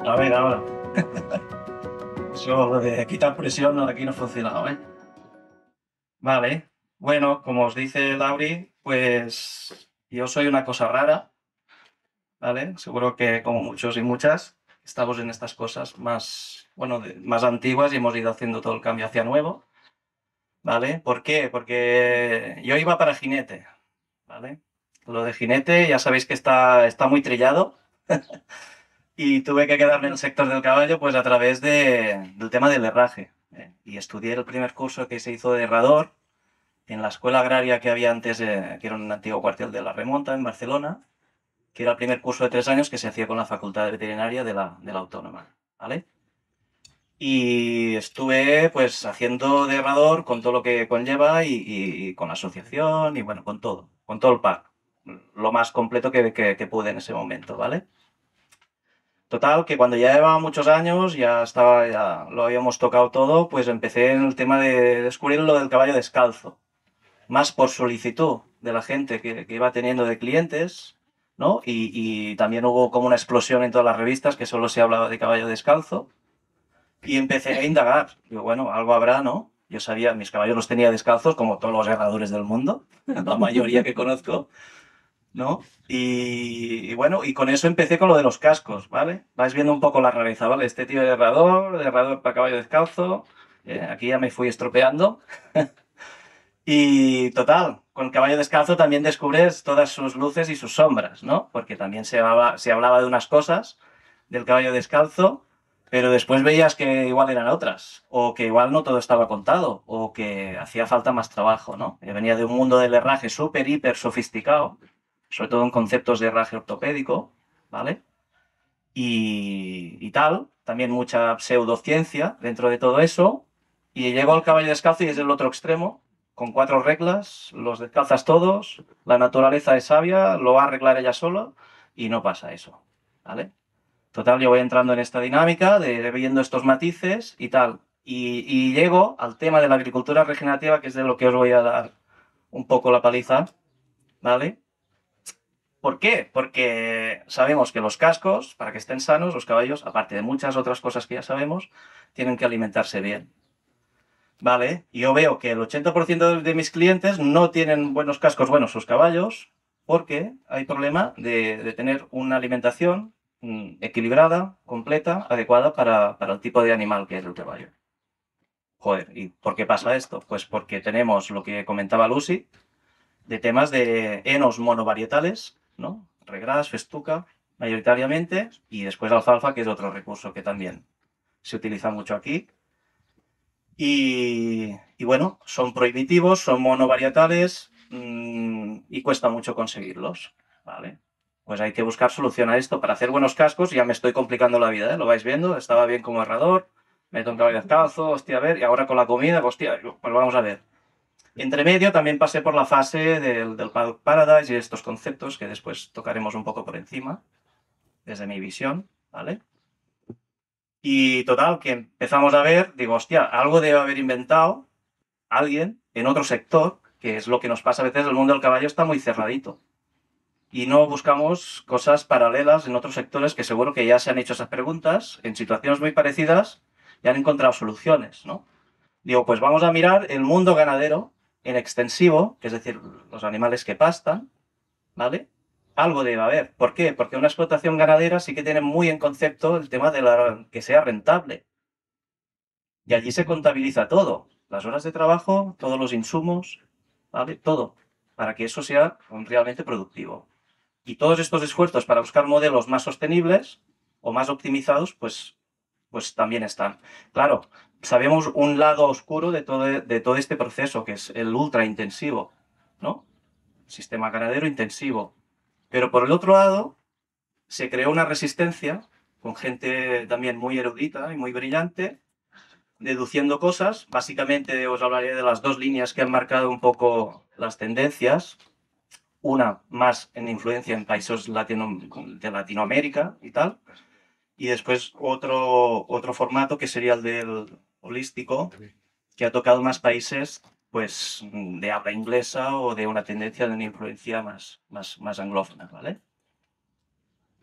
A ver, ahora. Eso de quitar presión aquí no ha funcionado, ¿eh? Vale. Bueno, como os dice Lauri, pues yo soy una cosa rara, ¿vale? Seguro que como muchos y muchas estamos en estas cosas más, bueno, más antiguas y hemos ido haciendo todo el cambio hacia nuevo, ¿vale? ¿Por qué? Porque yo iba para jinete, ¿vale? Lo de jinete ya sabéis que está muy trillado. Y tuve que quedarme en el sector del caballo pues a través del tema del herraje. Y estudié el primer curso que se hizo de herrador en la escuela agraria que había antes, que era un antiguo cuartel de la Remonta en Barcelona, que era el primer curso de 3 años que se hacía con la Facultad de Veterinaria de la Autónoma. ¿Vale? Y estuve pues haciendo de herrador con todo lo que conlleva y con la asociación y bueno, con todo el pack. Lo más completo que pude en ese momento, ¿vale? Total, que cuando ya llevaba muchos años, ya lo habíamos tocado todo, pues empecé en el tema de descubrir lo del caballo descalzo. Más por solicitud de la gente que iba teniendo de clientes, ¿no? Y también hubo como una explosión en todas las revistas que solo se hablaba de caballo descalzo. Y empecé a indagar. Digo, bueno, algo habrá, ¿no? Yo sabía, mis caballos los tenía descalzos, como todos los herradores del mundo, la mayoría que conozco. ¿No? Y bueno, y con eso empecé con lo de los cascos, ¿vale? Vais viendo un poco la rareza, ¿vale? Este tío de herrador para caballo descalzo. Aquí ya me fui estropeando. Y total, con caballo descalzo también descubres todas sus luces y sus sombras, ¿no? Porque también se hablaba de unas cosas del caballo descalzo, pero después veías que igual eran otras, o que igual no todo estaba contado, o que hacía falta más trabajo, ¿no? Venía de un mundo del herraje súper, hiper sofisticado, sobre todo en conceptos de herraje ortopédico, ¿vale? Y tal, también mucha pseudociencia dentro de todo eso, y llego al caballo descalzo y es el otro extremo, con 4 reglas, los descalzas todos, la naturaleza es sabia, lo va a arreglar ella sola, y no pasa eso, ¿vale? Total, yo voy entrando en esta dinámica de viendo estos matices y tal. Y llego al tema de la agricultura regenerativa, que es de lo que os voy a dar un poco la paliza, ¿vale? ¿Por qué? Porque sabemos que los cascos, para que estén sanos, los caballos, aparte de muchas otras cosas que ya sabemos, tienen que alimentarse bien. ¿Vale? Y yo veo que el 80% de mis clientes no tienen buenos cascos buenos sus caballos porque hay problema de tener una alimentación equilibrada, completa, adecuada para el tipo de animal que es el caballo. Joder, ¿y por qué pasa esto? Pues porque tenemos lo que comentaba Lucy, de temas de enos monovarietales, ¿no? Regras, festuca, mayoritariamente, y después alfalfa, que es otro recurso que también se utiliza mucho aquí. Y bueno, son prohibitivos, son monovarietales y cuesta mucho conseguirlos, ¿vale? Pues hay que buscar solución a esto. Para hacer buenos cascos ya me estoy complicando la vida, ¿eh? Lo vais viendo, estaba bien como herrador, me meto un caballo descalzo, hostia, a ver, y ahora con la comida, hostia, pues vamos a ver. Entre medio también pasé por la fase del Paddock Paradise y estos conceptos que después tocaremos un poco por encima, desde mi visión, ¿vale? Y total, que empezamos a ver, digo, hostia, algo debe haber inventado alguien en otro sector, que es lo que nos pasa a veces, el mundo del caballo está muy cerradito. Y no buscamos cosas paralelas en otros sectores que seguro que ya se han hecho esas preguntas, en situaciones muy parecidas, y han encontrado soluciones, ¿no? Digo, pues vamos a mirar el mundo ganadero en extensivo, es decir, los animales que pastan, ¿vale? Algo debe haber. ¿Por qué? Porque una explotación ganadera sí que tiene muy en concepto el tema de que sea rentable. Y allí se contabiliza todo. Las horas de trabajo, todos los insumos, ¿vale? Todo. Para que eso sea realmente productivo. Y todos estos esfuerzos para buscar modelos más sostenibles o más optimizados, pues también están. Claro, sabemos un lado oscuro de todo este proceso, que es el ultra intensivo, ¿no? Sistema ganadero intensivo. Pero por el otro lado, se creó una resistencia con gente también muy erudita y muy brillante, deduciendo cosas. Básicamente os hablaré de las dos líneas que han marcado un poco las tendencias. Una más en influencia en países de Latinoamérica y tal. Y después otro formato que sería el del holístico, que ha tocado más países pues de habla inglesa o de una tendencia de una influencia más anglófona, ¿vale?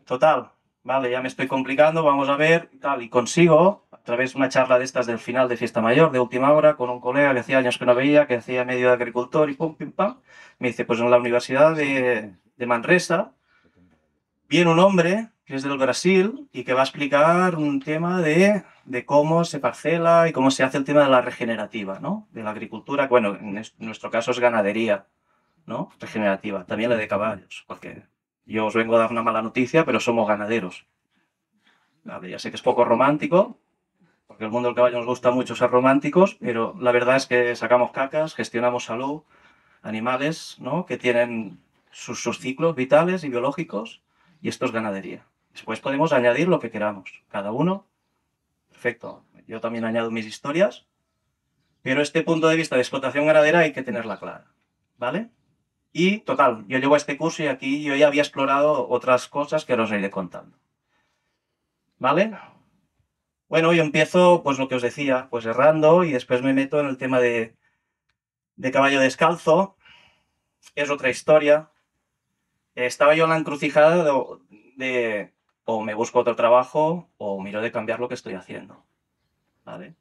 Total, vale, ya me estoy complicando, vamos a ver, tal, y consigo, a través de una charla de estas del final de Fiesta Mayor, de última hora, con un colega que hacía años que no veía, que hacía medio de agricultor y pum, pim, pam, me dice, pues en la Universidad de Manresa viene un hombre que es del Brasil y que va a explicar un tema de cómo se parcela y cómo se hace el tema de la regenerativa, ¿no? De la agricultura, bueno, en nuestro caso es ganadería, ¿no? Regenerativa, también la de caballos, porque yo os vengo a dar una mala noticia, pero somos ganaderos. Vale, ya sé que es poco romántico, porque el mundo del caballo nos gusta mucho ser románticos, pero la verdad es que sacamos cacas, gestionamos salud, animales, ¿no? Que tienen sus ciclos vitales y biológicos, y esto es ganadería. Después podemos añadir lo que queramos, cada uno, perfecto. Yo también añado mis historias, pero este punto de vista de explotación ganadera hay que tenerla clara, ¿vale? Y total, yo llevo a este curso y aquí yo ya había explorado otras cosas que ahora os iré contando, ¿vale? Bueno, yo empiezo, pues lo que os decía, pues errando y después me meto en el tema de caballo descalzo. Es otra historia. Estaba yo en la encrucijada de o me busco otro trabajo o miro de cambiar lo que estoy haciendo, ¿vale?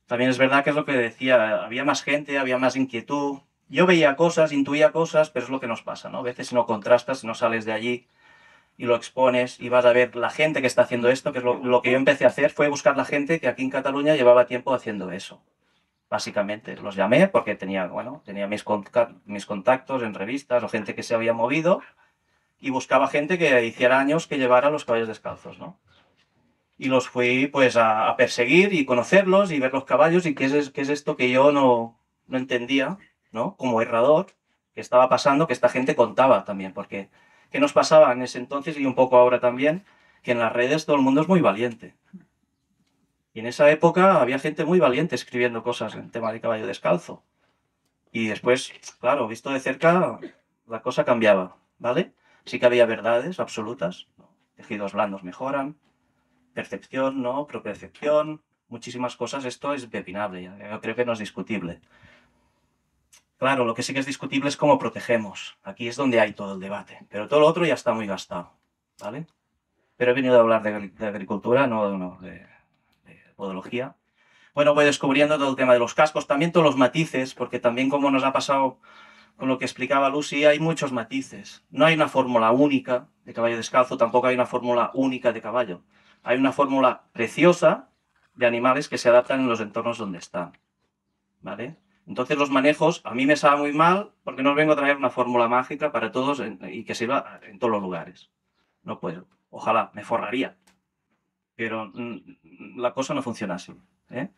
También es verdad que es lo que decía, había más gente, había más inquietud. Yo veía cosas, intuía cosas, pero es lo que nos pasa, ¿no? A veces si no contrastas, si no sales de allí y lo expones y vas a ver la gente que está haciendo esto, que es lo que yo empecé a hacer, fue buscar la gente que aquí en Cataluña llevaba tiempo haciendo eso. Básicamente, los llamé porque tenía, bueno, tenía mis contactos en revistas o gente que se había movido y buscaba gente que hiciera años que llevara los caballos descalzos, ¿no? Y los fui pues a perseguir y conocerlos y ver los caballos y qué es esto que yo no entendía, ¿no? Como herrador, que estaba pasando, que esta gente contaba también, porque ¿qué nos pasaba en ese entonces y un poco ahora también? Que en las redes todo el mundo es muy valiente. Y en esa época había gente muy valiente escribiendo cosas en tema de caballo descalzo. Y después, claro, visto de cerca, la cosa cambiaba, ¿vale? Sí que había verdades absolutas, ¿no? Tejidos blandos mejoran, percepción, ¿no? Propiocepción, muchísimas cosas. Esto es impepinable, yo creo que no es discutible. Claro, lo que sí que es discutible es cómo protegemos. Aquí es donde hay todo el debate. Pero todo lo otro ya está muy gastado, ¿vale? Pero he venido a hablar de agricultura, no de podología. Bueno, voy descubriendo todo el tema de los cascos, también todos los matices, porque también como nos ha pasado con lo que explicaba Lucy, hay muchos matices. No hay una fórmula única de caballo descalzo, tampoco hay una fórmula única de caballo. Hay una fórmula preciosa de animales que se adaptan en los entornos donde están, ¿vale? Entonces los manejos, a mí me sabe muy mal porque no os vengo a traer una fórmula mágica para todos y que sirva en todos los lugares. No puedo. Ojalá, me forraría. Pero la cosa no funciona así, ¿eh?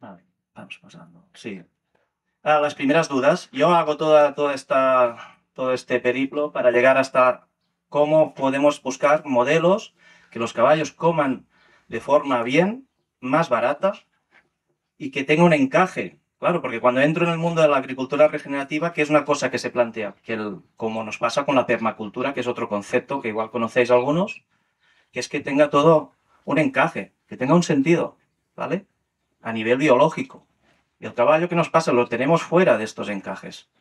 Vale, vamos pasando. Sí. Las primeras dudas. Yo hago todo este periplo para llegar hasta cómo podemos buscar modelos que los caballos coman de forma bien, más barata y que tenga un encaje. Claro, porque cuando entro en el mundo de la agricultura regenerativa, ¿qué es una cosa que se plantea? Como nos pasa con la permacultura, que es otro concepto que igual conocéis algunos, que es que tenga todo un encaje, que tenga un sentido, ¿vale? A nivel biológico. Y el caballo, ¿qué nos pasa? Lo tenemos fuera de estos encajes,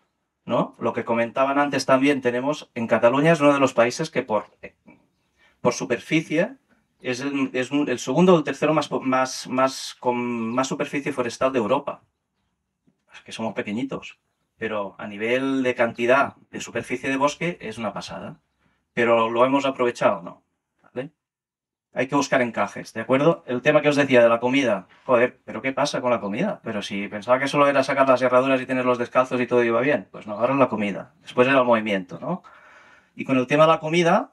¿no? Lo que comentaban antes también, tenemos, en Cataluña es uno de los países que por superficie es el segundo o el tercero con más superficie forestal de Europa. Es que somos pequeñitos, pero a nivel de cantidad de superficie de bosque es una pasada. Pero lo hemos aprovechado, ¿no? ¿Vale? Hay que buscar encajes, ¿de acuerdo? El tema que os decía de la comida, joder, ¿pero qué pasa con la comida? Pero si pensaba que solo era sacar las herraduras y tenerlos descalzos y todo iba bien, pues no, ahora es la comida, después era el movimiento, ¿no? Y con el tema de la comida,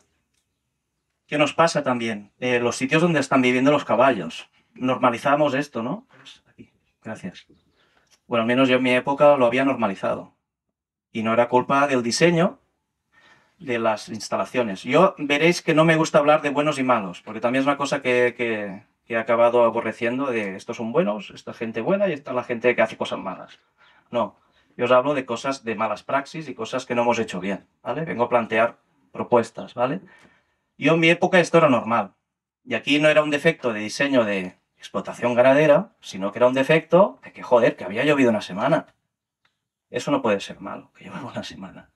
¿qué nos pasa también? Los sitios donde están viviendo los caballos. Normalizamos esto, ¿no? Pues aquí, gracias. Bueno, al menos yo en mi época lo había normalizado. Y no era culpa del diseño de las instalaciones. Yo veréis que no me gusta hablar de buenos y malos, porque también es una cosa que he acabado aborreciendo de estos son buenos, esta gente buena y esta la gente que hace cosas malas. No, yo os hablo de cosas de malas praxis y cosas que no hemos hecho bien, ¿vale? Vengo a plantear propuestas, ¿vale? Yo en mi época esto era normal. Y aquí no era un defecto de diseño de explotación ganadera, sino que era un defecto de que, joder, que había llovido una semana. Eso no puede ser malo, que llueva una semana.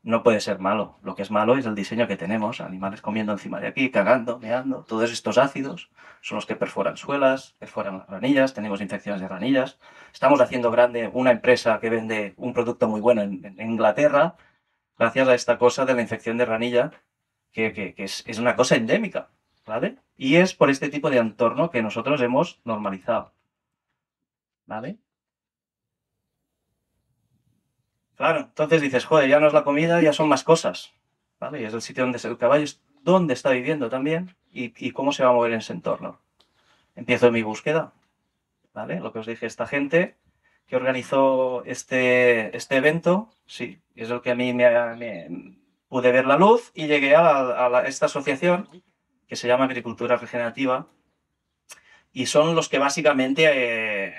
no puede ser malo. Lo que es malo es el diseño que tenemos, animales comiendo encima de aquí, cagando, meando, todos estos ácidos son los que perforan suelas, perforan las ranillas, tenemos infecciones de ranillas. Estamos haciendo grande una empresa que vende un producto muy bueno en Inglaterra, gracias a esta cosa de la infección de ranilla, que es una cosa endémica, ¿vale? Y es por este tipo de entorno que nosotros hemos normalizado, ¿vale? Claro, entonces dices, joder, ya no es la comida, ya son más cosas, ¿vale? Y es el sitio donde el caballo es dónde está viviendo también y cómo se va a mover en ese entorno. Empiezo mi búsqueda, ¿vale? Lo que os dije, esta gente que organizó este evento, sí, es el que a mí pude ver la luz y llegué a esta asociación que se llama Agricultura Regenerativa y son los que básicamente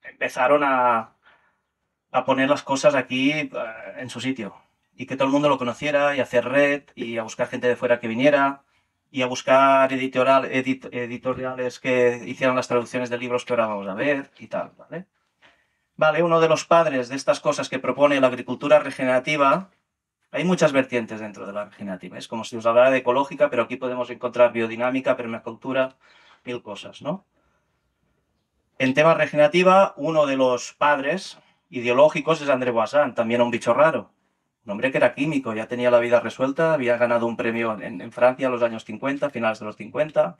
empezaron a poner las cosas aquí en su sitio y que todo el mundo lo conociera y hacer red y a buscar gente de fuera que viniera y a buscar editoriales que hicieran las traducciones de libros que ahora vamos a ver y tal, ¿vale? Vale, uno de los padres de estas cosas que propone la agricultura regenerativa, hay muchas vertientes dentro de la regenerativa, es como si os hablara de ecológica, pero aquí podemos encontrar biodinámica, permacultura, mil cosas, ¿no? En tema regenerativa, uno de los padres ideológicos es André Bazin, también un bicho raro. Un hombre que era químico, ya tenía la vida resuelta, había ganado un premio en Francia en los años 50, finales de los 50,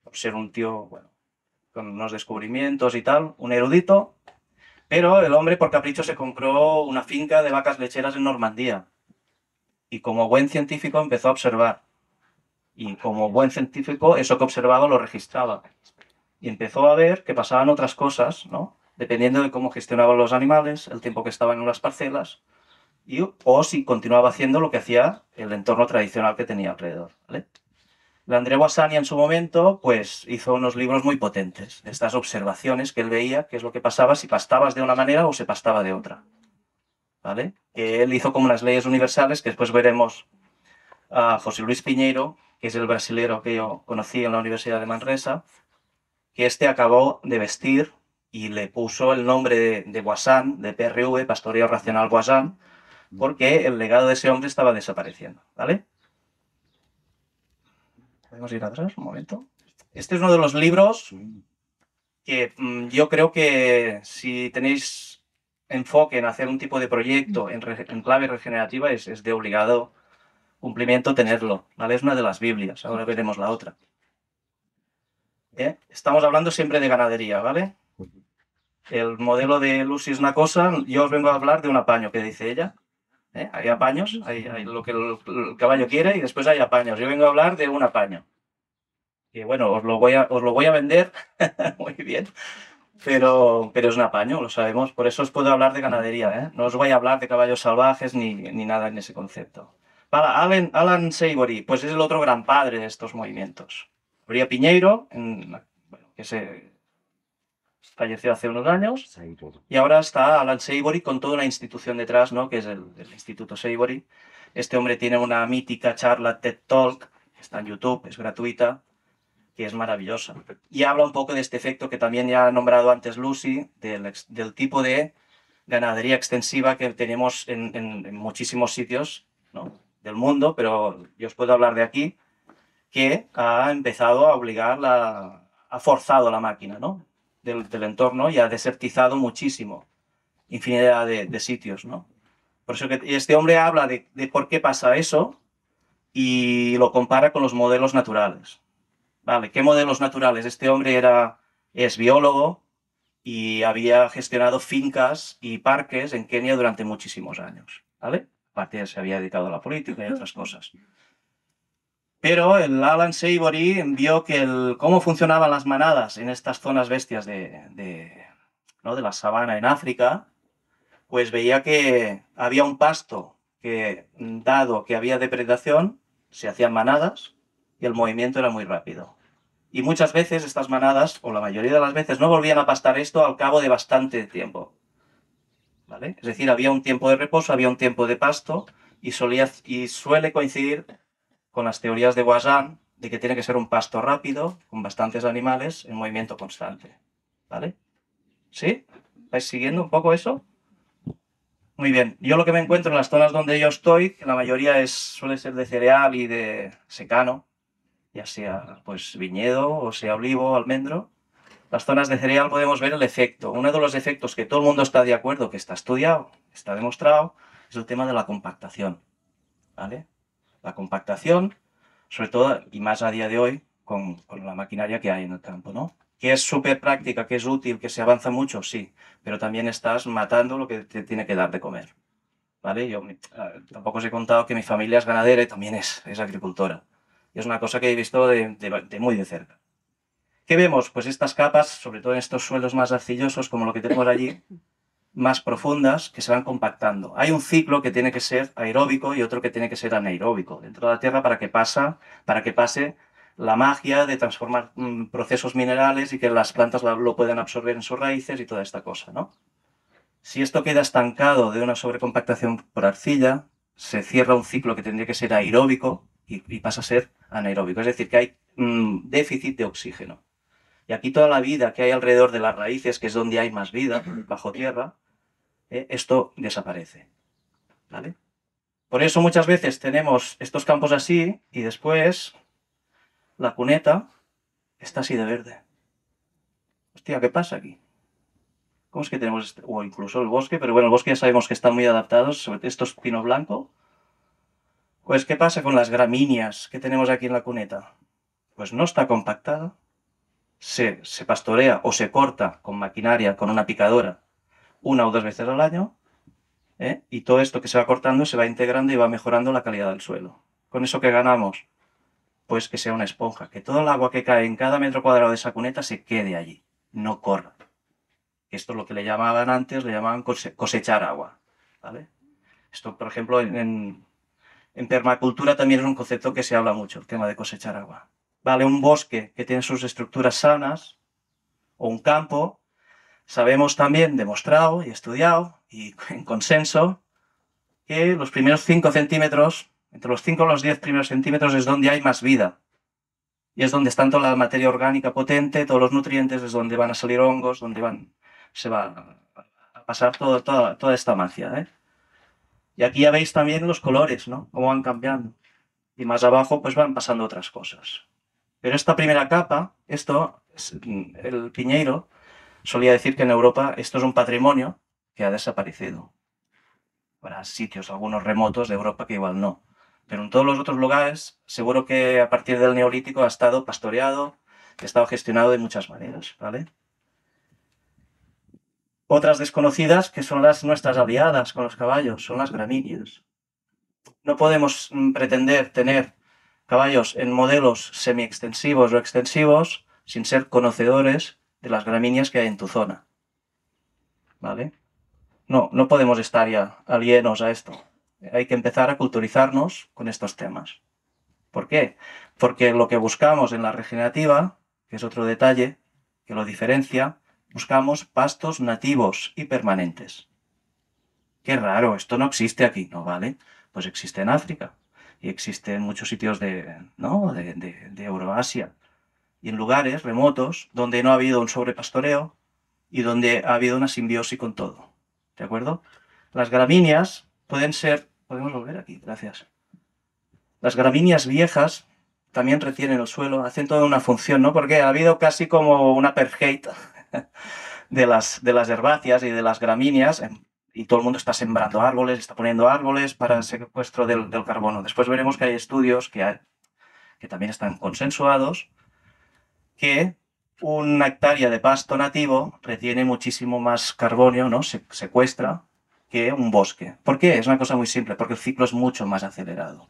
por ser un tío, bueno, con unos descubrimientos y tal, un erudito, pero el hombre por capricho se compró una finca de vacas lecheras en Normandía y como buen científico empezó a observar. Y como buen científico, eso que observaba lo registraba. Y empezó a ver que pasaban otras cosas, ¿no? Dependiendo de cómo gestionaban los animales, el tiempo que estaban en las parcelas, o si continuaba haciendo lo que hacía el entorno tradicional que tenía alrededor, ¿vale? La André Wassani en su momento, pues hizo unos libros muy potentes, estas observaciones que él veía, qué es lo que pasaba si pastabas de una manera o se pastaba de otra, ¿vale? Que él hizo como unas leyes universales que después veremos a José Luis Piñeiro, que es el brasilero que yo conocí en la Universidad de Manresa, que este acabó de vestir y le puso el nombre de Guasán, de PRV, Pastoreo Racional Guasán, porque el legado de ese hombre estaba desapareciendo, ¿vale? ¿Podemos ir atrás un momento? Este es uno de los libros que yo creo que si tenéis enfoque en hacer un tipo de proyecto en clave regenerativa es de obligado cumplimiento tenerlo, ¿vale? Es una de las Biblias, ahora veremos la otra. Estamos hablando siempre de ganadería, ¿vale? El modelo de Lucy es una cosa, yo os vengo a hablar de un apaño que dice ella. Hay apaños, hay lo que el caballo quiere y después hay apaños. Yo vengo a hablar de un apaño. Y bueno, os lo voy a vender muy bien, pero es un apaño, lo sabemos. Por eso os puedo hablar de ganadería, ¿eh? No os voy a hablar de caballos salvajes ni nada en ese concepto. Para Alan Savory, pues es el otro gran padre de estos movimientos. María Piñeiro, que falleció hace unos años, y ahora está Alan Savory con toda una institución detrás, ¿no? Que es el Instituto Savory. Este hombre tiene una mítica charla TED Talk, que está en YouTube, es gratuita, que es maravillosa. Y habla un poco de este efecto que también ya ha nombrado antes Lucy, del tipo de ganadería extensiva que tenemos en muchísimos sitios, ¿no? Del mundo, pero yo os puedo hablar de aquí, que ha empezado a obligar, ha forzado la máquina, ¿no? Del entorno y ha desertizado muchísimo, infinidad de sitios, ¿no? Por eso que este hombre habla de por qué pasa eso y lo compara con los modelos naturales. Vale, ¿qué modelos naturales? Este hombre es biólogo y había gestionado fincas y parques en Kenia durante muchísimos años, ¿vale? Aparte se había dedicado a la política y otras cosas. Pero el Alan Savory vio que cómo funcionaban las manadas en estas zonas bestias ¿no? de la sabana en África, pues veía que había un pasto que, dado que había depredación, se hacían manadas y el movimiento era muy rápido. Y muchas veces estas manadas, o la mayoría de las veces, no volvían a pastar esto al cabo de bastante tiempo, ¿vale? Es decir, había un tiempo de reposo, había un tiempo de pasto y suele coincidir con las teorías de Voisin de que tiene que ser un pasto rápido, con bastantes animales, en movimiento constante, ¿vale? ¿Sí? ¿Estáis siguiendo un poco eso? Muy bien. Yo lo que me encuentro en las zonas donde yo estoy, que la mayoría suele ser de cereal y de secano, ya sea pues viñedo o sea olivo o almendro. Las zonas de cereal podemos ver el efecto. Uno de los efectos que todo el mundo está de acuerdo, que está estudiado, está demostrado, es el tema de la compactación. ¿Vale? La compactación, sobre todo, y más a día de hoy, con la maquinaria que hay en el campo, ¿no? Que es súper práctica, que es útil, que se avanza mucho, sí, pero también estás matando lo que te tiene que dar de comer. ¿Vale? Yo tampoco os he contado que mi familia es ganadera y también es agricultora. Y es una cosa que he visto de muy de cerca. ¿Qué vemos? Pues estas capas, sobre todo en estos suelos más arcillosos, como lo que tenemos allí, más profundas, que se van compactando. Hay un ciclo que tiene que ser aeróbico y otro que tiene que ser anaeróbico dentro de la Tierra para que pase la magia de transformar procesos minerales y que las plantas lo puedan absorber en sus raíces y toda esta cosa, ¿no? Si esto queda estancado de una sobrecompactación por arcilla, se cierra un ciclo que tendría que ser aeróbico y pasa a ser anaeróbico. Es decir, que hay déficit de oxígeno. Y aquí toda la vida que hay alrededor de las raíces, que es donde hay más vida, bajo tierra, esto desaparece. ¿Vale? Por eso muchas veces tenemos estos campos así y después la cuneta está así de verde. Hostia, ¿qué pasa aquí? ¿Cómo es que tenemos o incluso el bosque? Pero bueno, el bosque ya sabemos que están muy adaptados, sobre todo esto es pino blanco. Pues, ¿qué pasa con las gramíneas que tenemos aquí en la cuneta? Pues no está compactada, se pastorea o se corta con maquinaria, con una picadora, una o dos veces al año, y todo esto que se va cortando se va integrando y va mejorando la calidad del suelo. ¿Con eso qué ganamos? Pues que sea una esponja, que todo el agua que cae en cada metro cuadrado de esa cuneta se quede allí, no corra. Esto es lo que le llamaban antes, le llamaban cosechar agua. ¿Vale? Esto, por ejemplo, en permacultura también es un concepto que se habla mucho, el tema de cosechar agua. Vale, un bosque que tiene sus estructuras sanas, o un campo, sabemos también, demostrado y estudiado, y en consenso, que los primeros 5 centímetros, entre los 5 y los 10 primeros centímetros es donde hay más vida. Y es donde está toda la materia orgánica potente, todos los nutrientes, es donde van a salir hongos, se va a pasar toda esta magia. Y aquí ya veis también los colores, ¿no? Cómo van cambiando. Y más abajo pues van pasando otras cosas. Pero esta primera capa, el piñeiro, solía decir que en Europa esto es un patrimonio que ha desaparecido. Habrá sitios, algunos remotos de Europa que igual no. Pero en todos los otros lugares, seguro que a partir del Neolítico ha estado pastoreado, ha estado gestionado de muchas maneras, ¿vale? Otras desconocidas que son las nuestras aliadas con los caballos, son las gramíneas. No podemos pretender tener caballos en modelos semi-extensivos o extensivos sin ser conocedores de las gramíneas que hay en tu zona. ¿Vale? No podemos estar ya alienos a esto. Hay que empezar a culturizarnos con estos temas. ¿Por qué? Porque lo que buscamos en la regenerativa, que es otro detalle que lo diferencia, buscamos pastos nativos y permanentes. Qué raro, esto no existe aquí, ¿no? ¿Vale? Pues existe en África y existe en muchos sitios ¿no? de Euroasia y en lugares remotos donde no ha habido un sobrepastoreo y donde ha habido una simbiosis con todo. ¿De acuerdo? Las gramíneas pueden ser... Podemos volver aquí, gracias. Las gramíneas viejas también retienen el suelo, hacen toda una función, ¿no? Porque ha habido casi como una apartheid de las herbáceas y de las gramíneas, y todo el mundo está sembrando árboles, está poniendo árboles para el secuestro del carbono. Después veremos que hay estudios que también están consensuados, que una hectárea de pasto nativo retiene muchísimo más carbonio, ¿no? Se secuestra, que un bosque. ¿Por qué? Es una cosa muy simple, porque el ciclo es mucho más acelerado.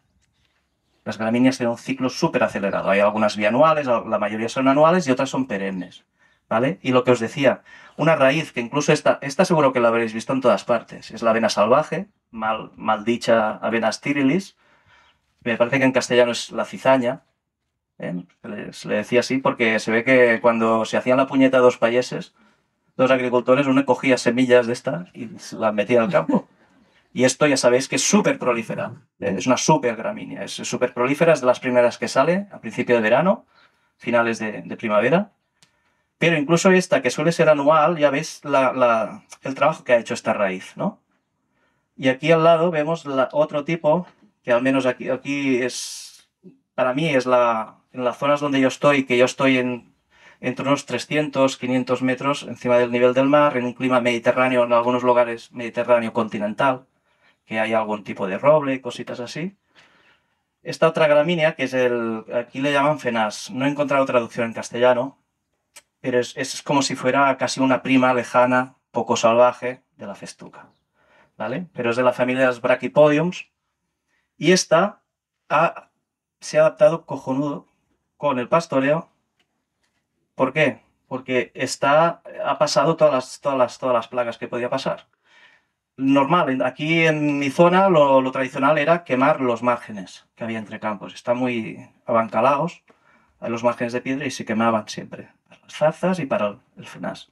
Las gramíneas tienen un ciclo súper acelerado. Hay algunas bianuales, la mayoría son anuales y otras son perennes. ¿Vale? Y lo que os decía, una raíz que incluso esta seguro que la habréis visto en todas partes, es la avena salvaje, mal dicha avena stirilis. Me parece que en castellano es la cizaña. Se le decía así porque se ve que cuando se hacían la puñeta dos payeses, dos agricultores, uno cogía semillas de esta y se las metía al campo. Y esto ya sabéis que es súper prolífera. Es una súper gramínea. Es súper prolífera, es de las primeras que sale a principio de verano, finales de primavera. Pero incluso esta, que suele ser anual, ya veis el trabajo que ha hecho esta raíz, ¿no? Y aquí al lado vemos otro tipo, que al menos aquí es, para mí es en las zonas donde yo estoy, que yo estoy entre unos 300, 500 metros encima del nivel del mar, en un clima mediterráneo, en algunos lugares mediterráneo continental, que hay algún tipo de roble, cositas así. Esta otra gramínea, que es aquí le llaman fenás, no he encontrado traducción en castellano, pero es como si fuera casi una prima lejana, poco salvaje, de la festuca, ¿vale? Pero es de la familia de las Brachypodiums, y esta se ha adaptado cojonudo con el pastoreo. ¿Por qué? Porque ha pasado todas las plagas que podía pasar. Normal, aquí en mi zona lo tradicional era quemar los márgenes que había entre campos. Están muy abancalados a los márgenes de piedra y se quemaban siempre, para las zarzas y para el fenás.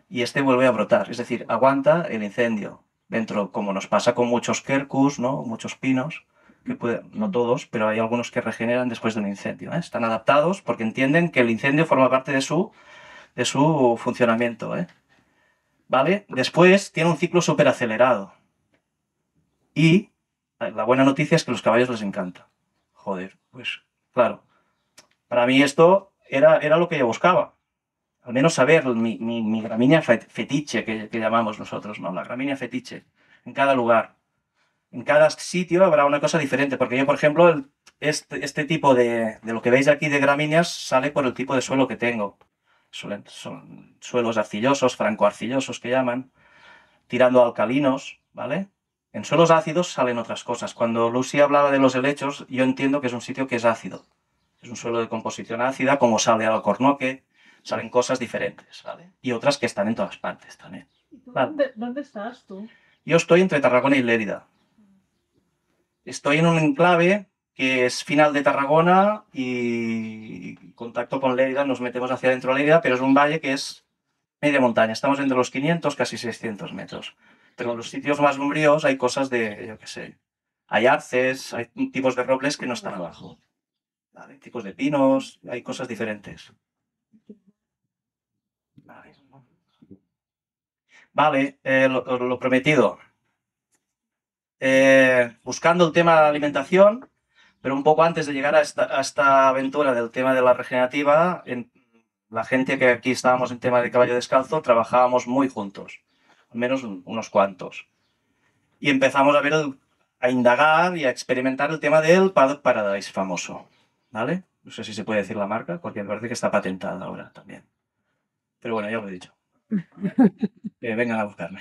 Y este vuelve a brotar, es decir, aguanta el incendio. Dentro, como nos pasa con muchos quercus, ¿no? Muchos pinos, no todos, pero hay algunos que regeneran después de un incendio, ¿eh? Están adaptados porque entienden que el incendio forma parte de su funcionamiento, ¿eh? ¿Vale? Después tiene un ciclo súper acelerado. Y la buena noticia es que a los caballos les encanta. Joder, pues claro. Para mí esto era lo que yo buscaba. Al menos saber mi gramínea fetiche, que llamamos nosotros, ¿no? La gramínea fetiche. En cada lugar. En cada sitio habrá una cosa diferente. Porque yo, por ejemplo, este tipo de lo que veis aquí de gramíneas sale por el tipo de suelo que tengo. Son suelos arcillosos, francoarcillosos que llaman, tirando a alcalinos, ¿vale? En suelos ácidos salen otras cosas. Cuando Lucy hablaba de los helechos, yo entiendo que es un sitio que es ácido. Es un suelo de composición ácida, como sale al alcornoque, salen cosas diferentes, ¿vale? Y otras que están en todas partes también. Vale. ¿Dónde estás tú? Yo estoy entre Tarragona y Lérida. Estoy en un enclave que es final de Tarragona y contacto con Lérida, nos metemos hacia adentro de Lérida, pero es un valle que es media montaña. Estamos entre los 500, casi 600 metros. Pero en los sitios más umbríos hay cosas de, yo qué sé, hay arces, hay tipos de robles que no están abajo. ¿Vale? Tipos de pinos, hay cosas diferentes. Vale, lo prometido. Buscando el tema de la alimentación, pero un poco antes de llegar a esta aventura del tema de la regenerativa, la gente que aquí estábamos en tema de caballo descalzo, trabajábamos muy juntos, al menos unos cuantos. Y empezamos a indagar y a experimentar el tema del Paddock Paradise famoso, ¿vale? No sé si se puede decir la marca, porque me parece que está patentada ahora también. Pero bueno, ya lo he dicho. Que vengan a buscarme.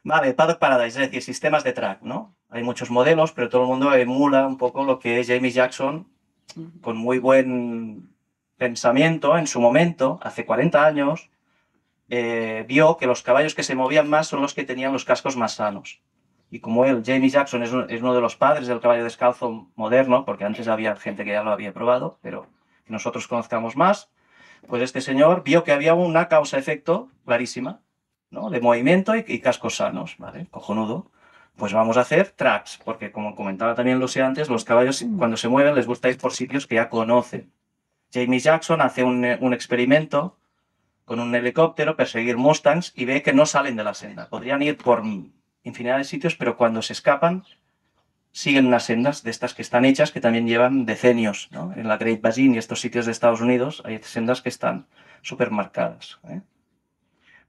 Vale, Paddock Paradise, es decir, sistemas de track, ¿no? Hay muchos modelos, pero todo el mundo emula un poco lo que es Jamie Jackson, con muy buen pensamiento en su momento, hace 40 años, vio que los caballos que se movían más son los que tenían los cascos más sanos. Y como él, Jamie Jackson, es uno de los padres del caballo descalzo moderno, porque antes había gente que ya lo había probado, pero que nosotros conozcamos más, pues este señor vio que había una causa-efecto clarísima, ¿no? De movimiento y cascos sanos, ¿vale? Cojonudo. Pues vamos a hacer tracks, porque como comentaba también Lucy antes, los caballos cuando se mueven les gusta ir por sitios que ya conocen. Jamie Jackson hace un experimento con un helicóptero, perseguir Mustangs y ve que no salen de la senda. Podrían ir por infinidad de sitios, pero cuando se escapan siguen unas sendas de estas que están hechas, que también llevan decenios, ¿no? En la Great Basin y estos sitios de Estados Unidos hay sendas que están súper marcadas, ¿eh?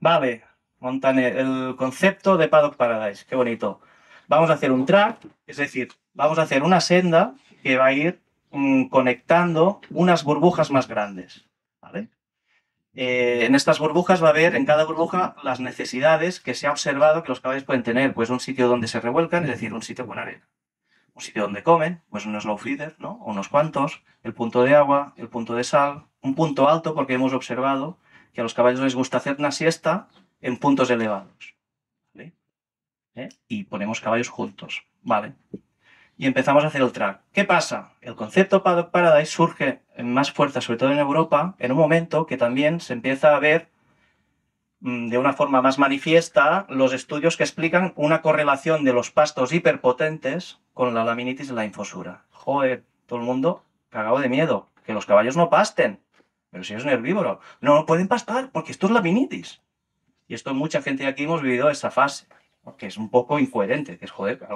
Vale, montan el concepto de Paddock Paradise, qué bonito. Vamos a hacer un track, es decir, vamos a hacer una senda que va a ir conectando unas burbujas más grandes, ¿vale? En estas burbujas va a haber en cada burbuja las necesidades que se ha observado que los caballos pueden tener, pues un sitio donde se revuelcan, es decir, un sitio con arena. Un sitio donde comen, pues unos slow feeder, ¿no? Unos cuantos, el punto de agua, el punto de sal, un punto alto porque hemos observado que a los caballos les gusta hacer una siesta en puntos elevados, ¿vale? Y ponemos caballos juntos, ¿vale? Y empezamos a hacer el track. ¿Qué pasa? El concepto Paddock Paradise surge en más fuerza, sobre todo en Europa, en un momento que también se empieza a ver de una forma más manifiesta los estudios que explican una correlación de los pastos hiperpotentes con la laminitis y la infosura. Joder, todo el mundo cagado de miedo, que los caballos no pasten. Pero si es un herbívoro, no pueden pastar porque esto es laminitis. Y esto mucha gente aquí hemos vivido esa fase, porque es un poco incoherente, que es, joder,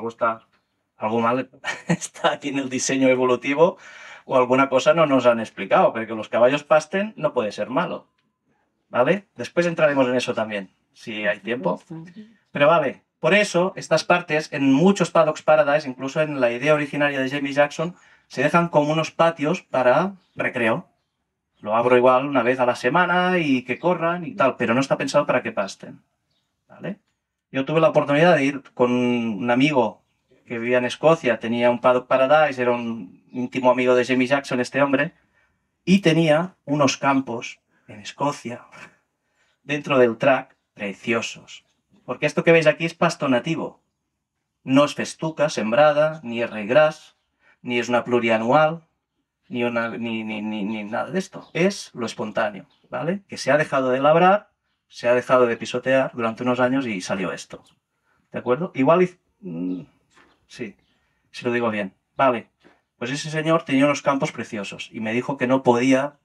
algo mal está aquí en el diseño evolutivo o alguna cosa no nos han explicado, pero que los caballos pasten no puede ser malo, ¿vale? Después entraremos en eso también, si hay tiempo. Pero vale, por eso estas partes en muchos Paddocks Paradise, incluso en la idea originaria de Jamie Jackson, se dejan como unos patios para recreo. Lo abro igual una vez a la semana y que corran y tal, pero no está pensado para que pasten, ¿vale? Yo tuve la oportunidad de ir con un amigo que vivía en Escocia, tenía un Paddock Paradise, era un íntimo amigo de Jamie Jackson este hombre, y tenía unos campos en Escocia, dentro del track, preciosos. Porque esto que veis aquí es pasto nativo. No es festuca sembrada, ni es ryegrass, ni es una plurianual, ni nada de esto. Es lo espontáneo, ¿vale? Que se ha dejado de labrar, se ha dejado de pisotear durante unos años y salió esto. ¿De acuerdo? Igual, sí, si lo digo bien. Vale, pues ese señor tenía unos campos preciosos y me dijo que no podía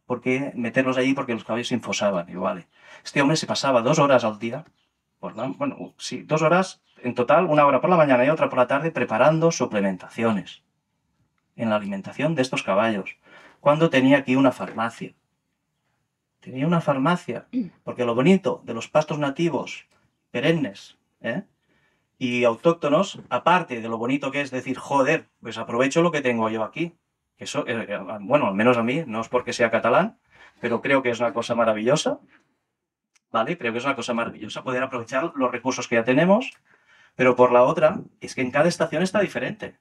meterlos allí porque los caballos se infosaban. Y vale, este hombre se pasaba 2 horas al día, bueno, sí, 2 horas en total, 1 hora por la mañana y otra por la tarde, preparando suplementaciones en la alimentación de estos caballos, cuando tenía aquí una farmacia. Tenía una farmacia, porque lo bonito de los pastos nativos, perennes, y autóctonos, aparte de lo bonito que es decir, joder, pues aprovecho lo que tengo yo aquí. Eso, bueno, al menos a mí, no es porque sea catalán, pero creo que es una cosa maravillosa, ¿vale? Creo que es una cosa maravillosa poder aprovechar los recursos que ya tenemos, pero por la otra, es que en cada estación está diferente.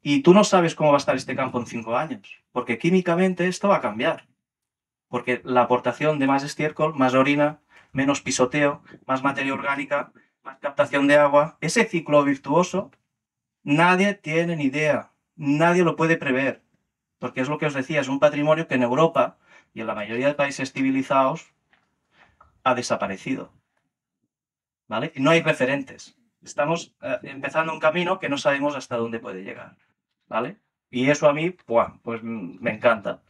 Y tú no sabes cómo va a estar este campo en 5 años, porque químicamente esto va a cambiar. Porque la aportación de más estiércol, más orina, menos pisoteo, más materia orgánica, más captación de agua, ese ciclo virtuoso, nadie tiene ni idea, nadie lo puede prever, porque es lo que os decía, es un patrimonio que en Europa y en la mayoría de países civilizados ha desaparecido, ¿vale? Y no hay referentes. Estamos empezando un camino que no sabemos hasta dónde puede llegar, ¿vale? Y eso a mí, pues me encanta.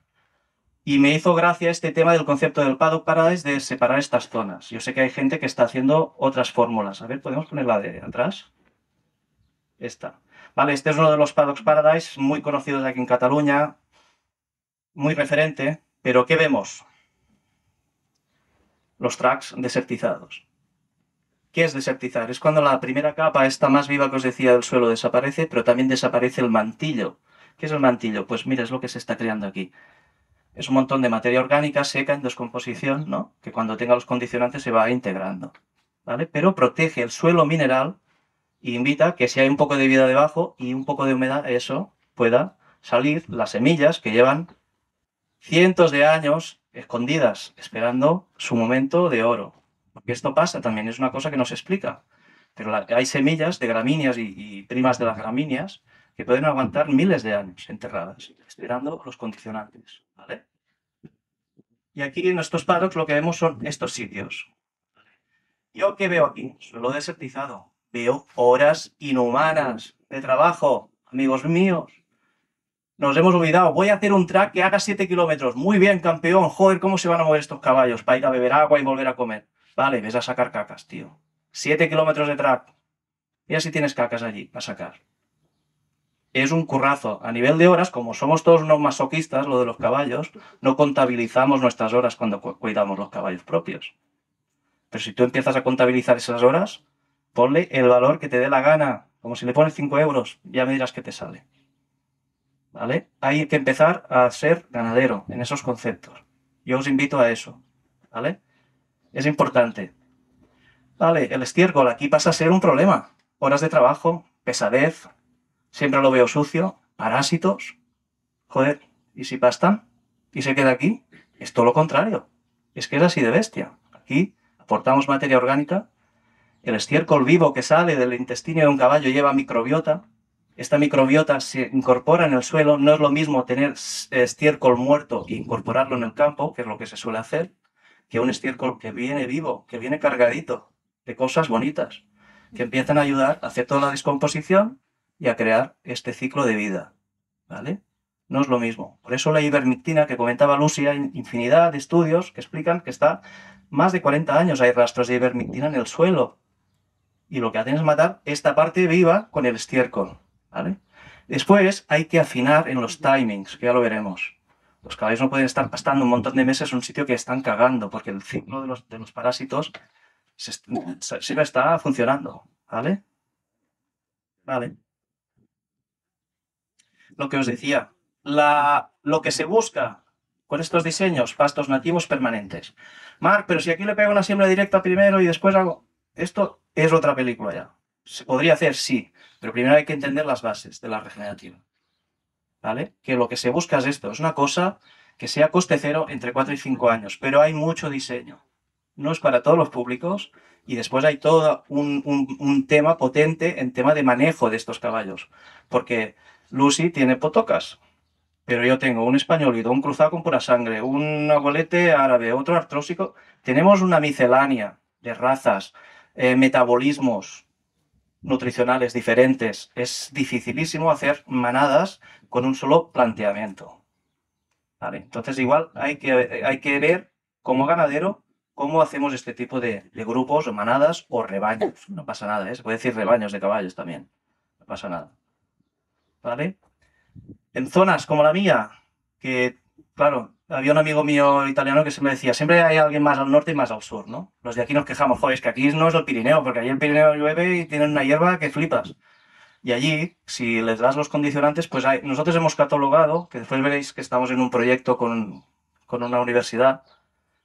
Y me hizo gracia este tema del concepto del Paddock Paradise de separar estas zonas. Yo sé que hay gente que está haciendo otras fórmulas. A ver, ¿podemos ponerla de atrás? Esta. Vale, este es uno de los Paddocks Paradise muy conocidos aquí en Cataluña, muy referente, pero ¿qué vemos? Los tracks desertizados. ¿Qué es desertizar? Es cuando la primera capa, esta más viva que os decía del suelo, desaparece, pero también desaparece el mantillo. ¿Qué es el mantillo? Pues mira, es lo que se está creando aquí. Es un montón de materia orgánica seca en descomposición, ¿no? Que cuando tenga los condicionantes se va integrando, ¿vale? Pero protege el suelo mineral e invita a que si hay un poco de vida debajo y un poco de humedad, eso pueda salir las semillas que llevan cientos de años escondidas, esperando su momento de oro. Porque esto pasa también, es una cosa que no se explica. Pero hay semillas de gramíneas y primas de las gramíneas que pueden aguantar miles de años enterradas, esperando los condicionantes, ¿vale? Y aquí en estos paddocks lo que vemos son estos sitios. ¿Yo qué veo aquí? Suelo desertizado. Veo horas inhumanas de trabajo, amigos míos. Nos hemos olvidado. Voy a hacer un track que haga 7 kilómetros. Muy bien, campeón. Joder, ¿cómo se van a mover estos caballos? Para ir a beber agua y volver a comer. Vale, ves a sacar cacas, tío. 7 kilómetros de track. Mira si tienes cacas allí para sacar. Es un currazo. A nivel de horas, como somos todos unos masoquistas, lo de los caballos, no contabilizamos nuestras horas cuando cuidamos los caballos propios. Pero si tú empiezas a contabilizar esas horas, ponle el valor que te dé la gana. Como si le pones 5 euros, ya me dirás qué te sale. ¿Vale? Hay que empezar a ser ganadero en esos conceptos. Yo os invito a eso. ¿Vale? Es importante. Vale, el estiércol aquí pasa a ser un problema. Horas de trabajo, pesadez, siempre lo veo sucio, parásitos. Joder, ¿y si pastan? ¿Y se queda aquí? Es todo lo contrario. Es que es así de bestia. Aquí aportamos materia orgánica. El estiércol vivo que sale del intestino de un caballo lleva microbiota. Esta microbiota se incorpora en el suelo. No es lo mismo tener estiércol muerto e incorporarlo en el campo, que es lo que se suele hacer, que un estiércol que viene vivo, que viene cargadito de cosas bonitas, que empiezan a ayudar a hacer toda la descomposición y a crear este ciclo de vida. ¿Vale? No es lo mismo. Por eso la ivermectina que comentaba Lucy, hay infinidad de estudios que explican que está más de 40 años hay rastros de ivermectina en el suelo Y lo que hacen es matar esta parte viva con el estiércol, ¿vale? Después hay que afinar en los timings, que ya lo veremos. Los caballos no pueden estar pastando un montón de meses en un sitio que están cagando, porque el ciclo de los parásitos sí no está funcionando, ¿vale? Vale. Lo que os decía, lo que se busca con estos diseños, pastos nativos permanentes. Marc, pero si aquí le pego una siembra directa primero y después hago... Esto es otra película ya. ¿Se podría hacer? Sí, pero primero hay que entender las bases de la regenerativa. ¿Vale? Que lo que se busca es esto, es una cosa que sea coste cero entre 4 y 5 años, pero hay mucho diseño. No es para todos los públicos y después hay todo un tema potente en tema de manejo de estos caballos. Porque Lucy tiene potocas, pero yo tengo un españolito, un cruzado con pura sangre, un abuelete árabe, otro artrósico. Tenemos una miscelánea de razas, metabolismos nutricionales diferentes. Es dificilísimo hacer manadas con un solo planteamiento. ¿Vale? Entonces, igual hay que ver como ganadero cómo hacemos este tipo de grupos o manadas o rebaños. No pasa nada, ¿eh? Se puede decir rebaños de caballos también. No pasa nada. ¿Vale? En zonas como la mía, que, claro, había un amigo mío italiano que se me decía, siempre hay alguien más al norte y más al sur, ¿no? Los de aquí nos quejamos, joder, es que aquí no es el Pirineo, porque allí el Pirineo llueve y tienen una hierba que flipas. Y allí, si les das los condicionantes, pues nosotros hemos catalogado, que después veréis que estamos en un proyecto con una universidad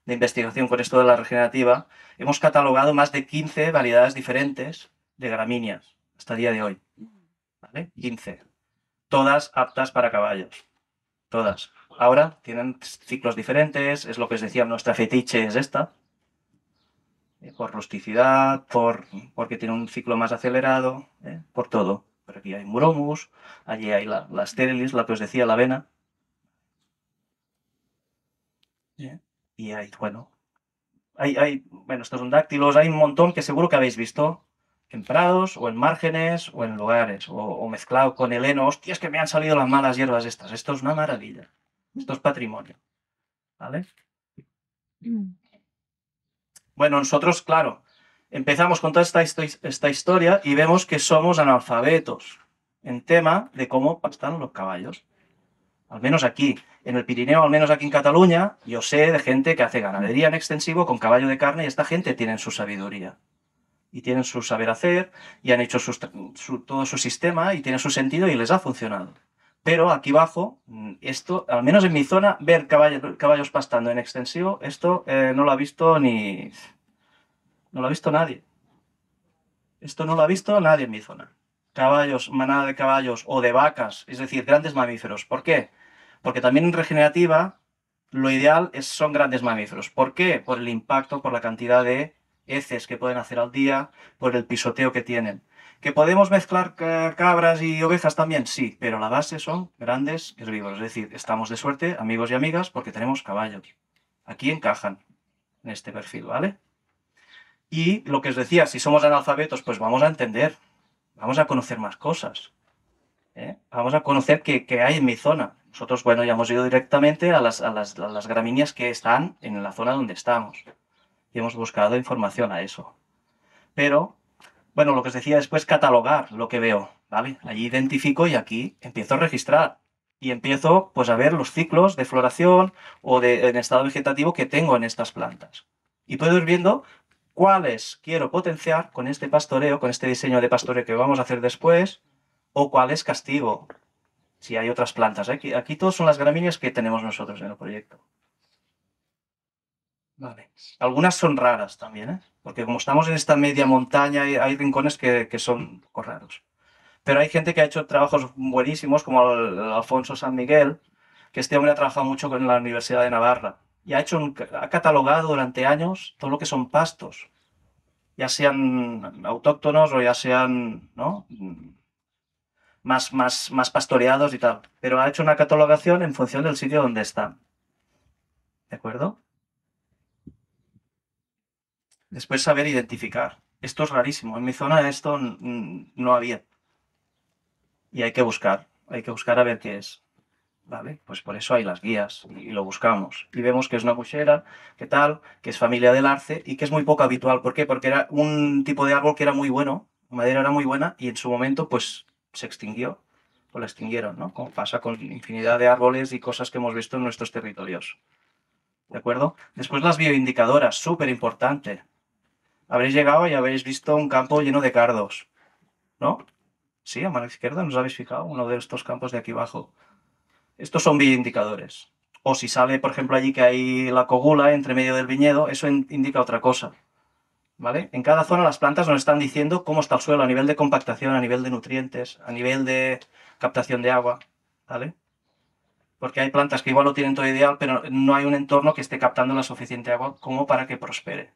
de investigación con esto de la regenerativa, hemos catalogado más de 15 variedades diferentes de gramíneas hasta el día de hoy. ¿Vale? 15. Todas aptas para caballos. Todas. Ahora tienen ciclos diferentes, es lo que os decía, nuestra fetiche es esta, por rusticidad, porque tiene un ciclo más acelerado, por todo. Pero aquí hay Muromus, allí hay la Sterilis, la que os decía, la avena. Y hay, bueno, bueno, estos son dáctilos, hay un montón que seguro que habéis visto en prados, o en márgenes, o en lugares, o mezclado con el heno. Hostia, es que me han salido las malas hierbas estas. Esto es una maravilla. Esto es patrimonio. ¿Vale? Bueno, nosotros, claro, empezamos con toda esta historia y vemos que somos analfabetos en tema de cómo pastan los caballos. Al menos aquí, en el Pirineo, al menos aquí en Cataluña, yo sé de gente que hace ganadería en extensivo con caballo de carne y esta gente tiene su sabiduría. Y tienen su saber hacer y han hecho todo su sistema y tiene su sentido y les ha funcionado. Pero aquí abajo, esto, al menos en mi zona, ver caballos pastando en extensivo, esto no lo ha visto ni... No lo ha visto nadie. Esto no lo ha visto nadie en mi zona. Caballos, manada de caballos o de vacas, es decir, grandes mamíferos. ¿Por qué? Porque también en regenerativa lo ideal son grandes mamíferos. ¿Por qué? Por el impacto, por la cantidad de heces que pueden hacer al día, por el pisoteo que tienen. ¿Que podemos mezclar cabras y ovejas también? Sí, pero la base son grandes herbívoros. Es decir, estamos de suerte, amigos y amigas, porque tenemos caballos. Aquí encajan en este perfil, ¿vale? Y lo que os decía, si somos analfabetos, pues vamos a entender, vamos a conocer más cosas. Vamos a conocer qué hay en mi zona. Nosotros, bueno, ya hemos ido directamente a las gramíneas que están en la zona donde estamos. Y hemos buscado información a eso. Pero, bueno, lo que os decía después, catalogar lo que veo, ¿vale? Allí identifico y aquí empiezo a registrar. Y empiezo, pues, a ver los ciclos de floración o en estado vegetativo que tengo en estas plantas. Y puedo ir viendo cuáles quiero potenciar con este pastoreo, con este diseño de pastoreo que vamos a hacer después, o cuáles castigo, si hay otras plantas. Aquí todas son las gramíneas que tenemos nosotros en el proyecto. Vale. Algunas son raras también, ¿eh? Porque como estamos en esta media montaña, hay rincones que son un poco raros. Pero hay gente que ha hecho trabajos buenísimos, como el Alfonso San Miguel, que este hombre ha trabajado mucho con la Universidad de Navarra y ha catalogado durante años todo lo que son pastos, ya sean autóctonos o ya sean, ¿no?, más pastoreados y tal. Pero ha hecho una catalogación en función del sitio donde están. ¿De acuerdo? Después saber identificar. Esto es rarísimo. En mi zona esto no había. Y hay que buscar a ver qué es. ¿vale? Pues por eso hay las guías y lo buscamos. Y vemos que es una buchera, que tal, que es familia del arce y que es muy poco habitual. ¿Por qué? Porque era un tipo de árbol que era muy bueno, la madera era muy buena y en su momento pues se extinguió o la extinguieron, ¿no? Como pasa con infinidad de árboles y cosas que hemos visto en nuestros territorios. ¿De acuerdo? Después las bioindicadoras, súper importante. Habréis llegado y habréis visto un campo lleno de cardos, ¿no? Sí, a mano izquierda, ¿nos habéis fijado? Uno de estos campos de aquí abajo. Estos son bioindicadores. O si sale, por ejemplo, allí que hay la cogula entre medio del viñedo, eso indica otra cosa. ¿Vale? En cada zona las plantas nos están diciendo cómo está el suelo a nivel de compactación, a nivel de nutrientes, a nivel de captación de agua. ¿Vale? Porque hay plantas que igual lo tienen todo ideal, pero no hay un entorno que esté captando la suficiente agua como para que prospere.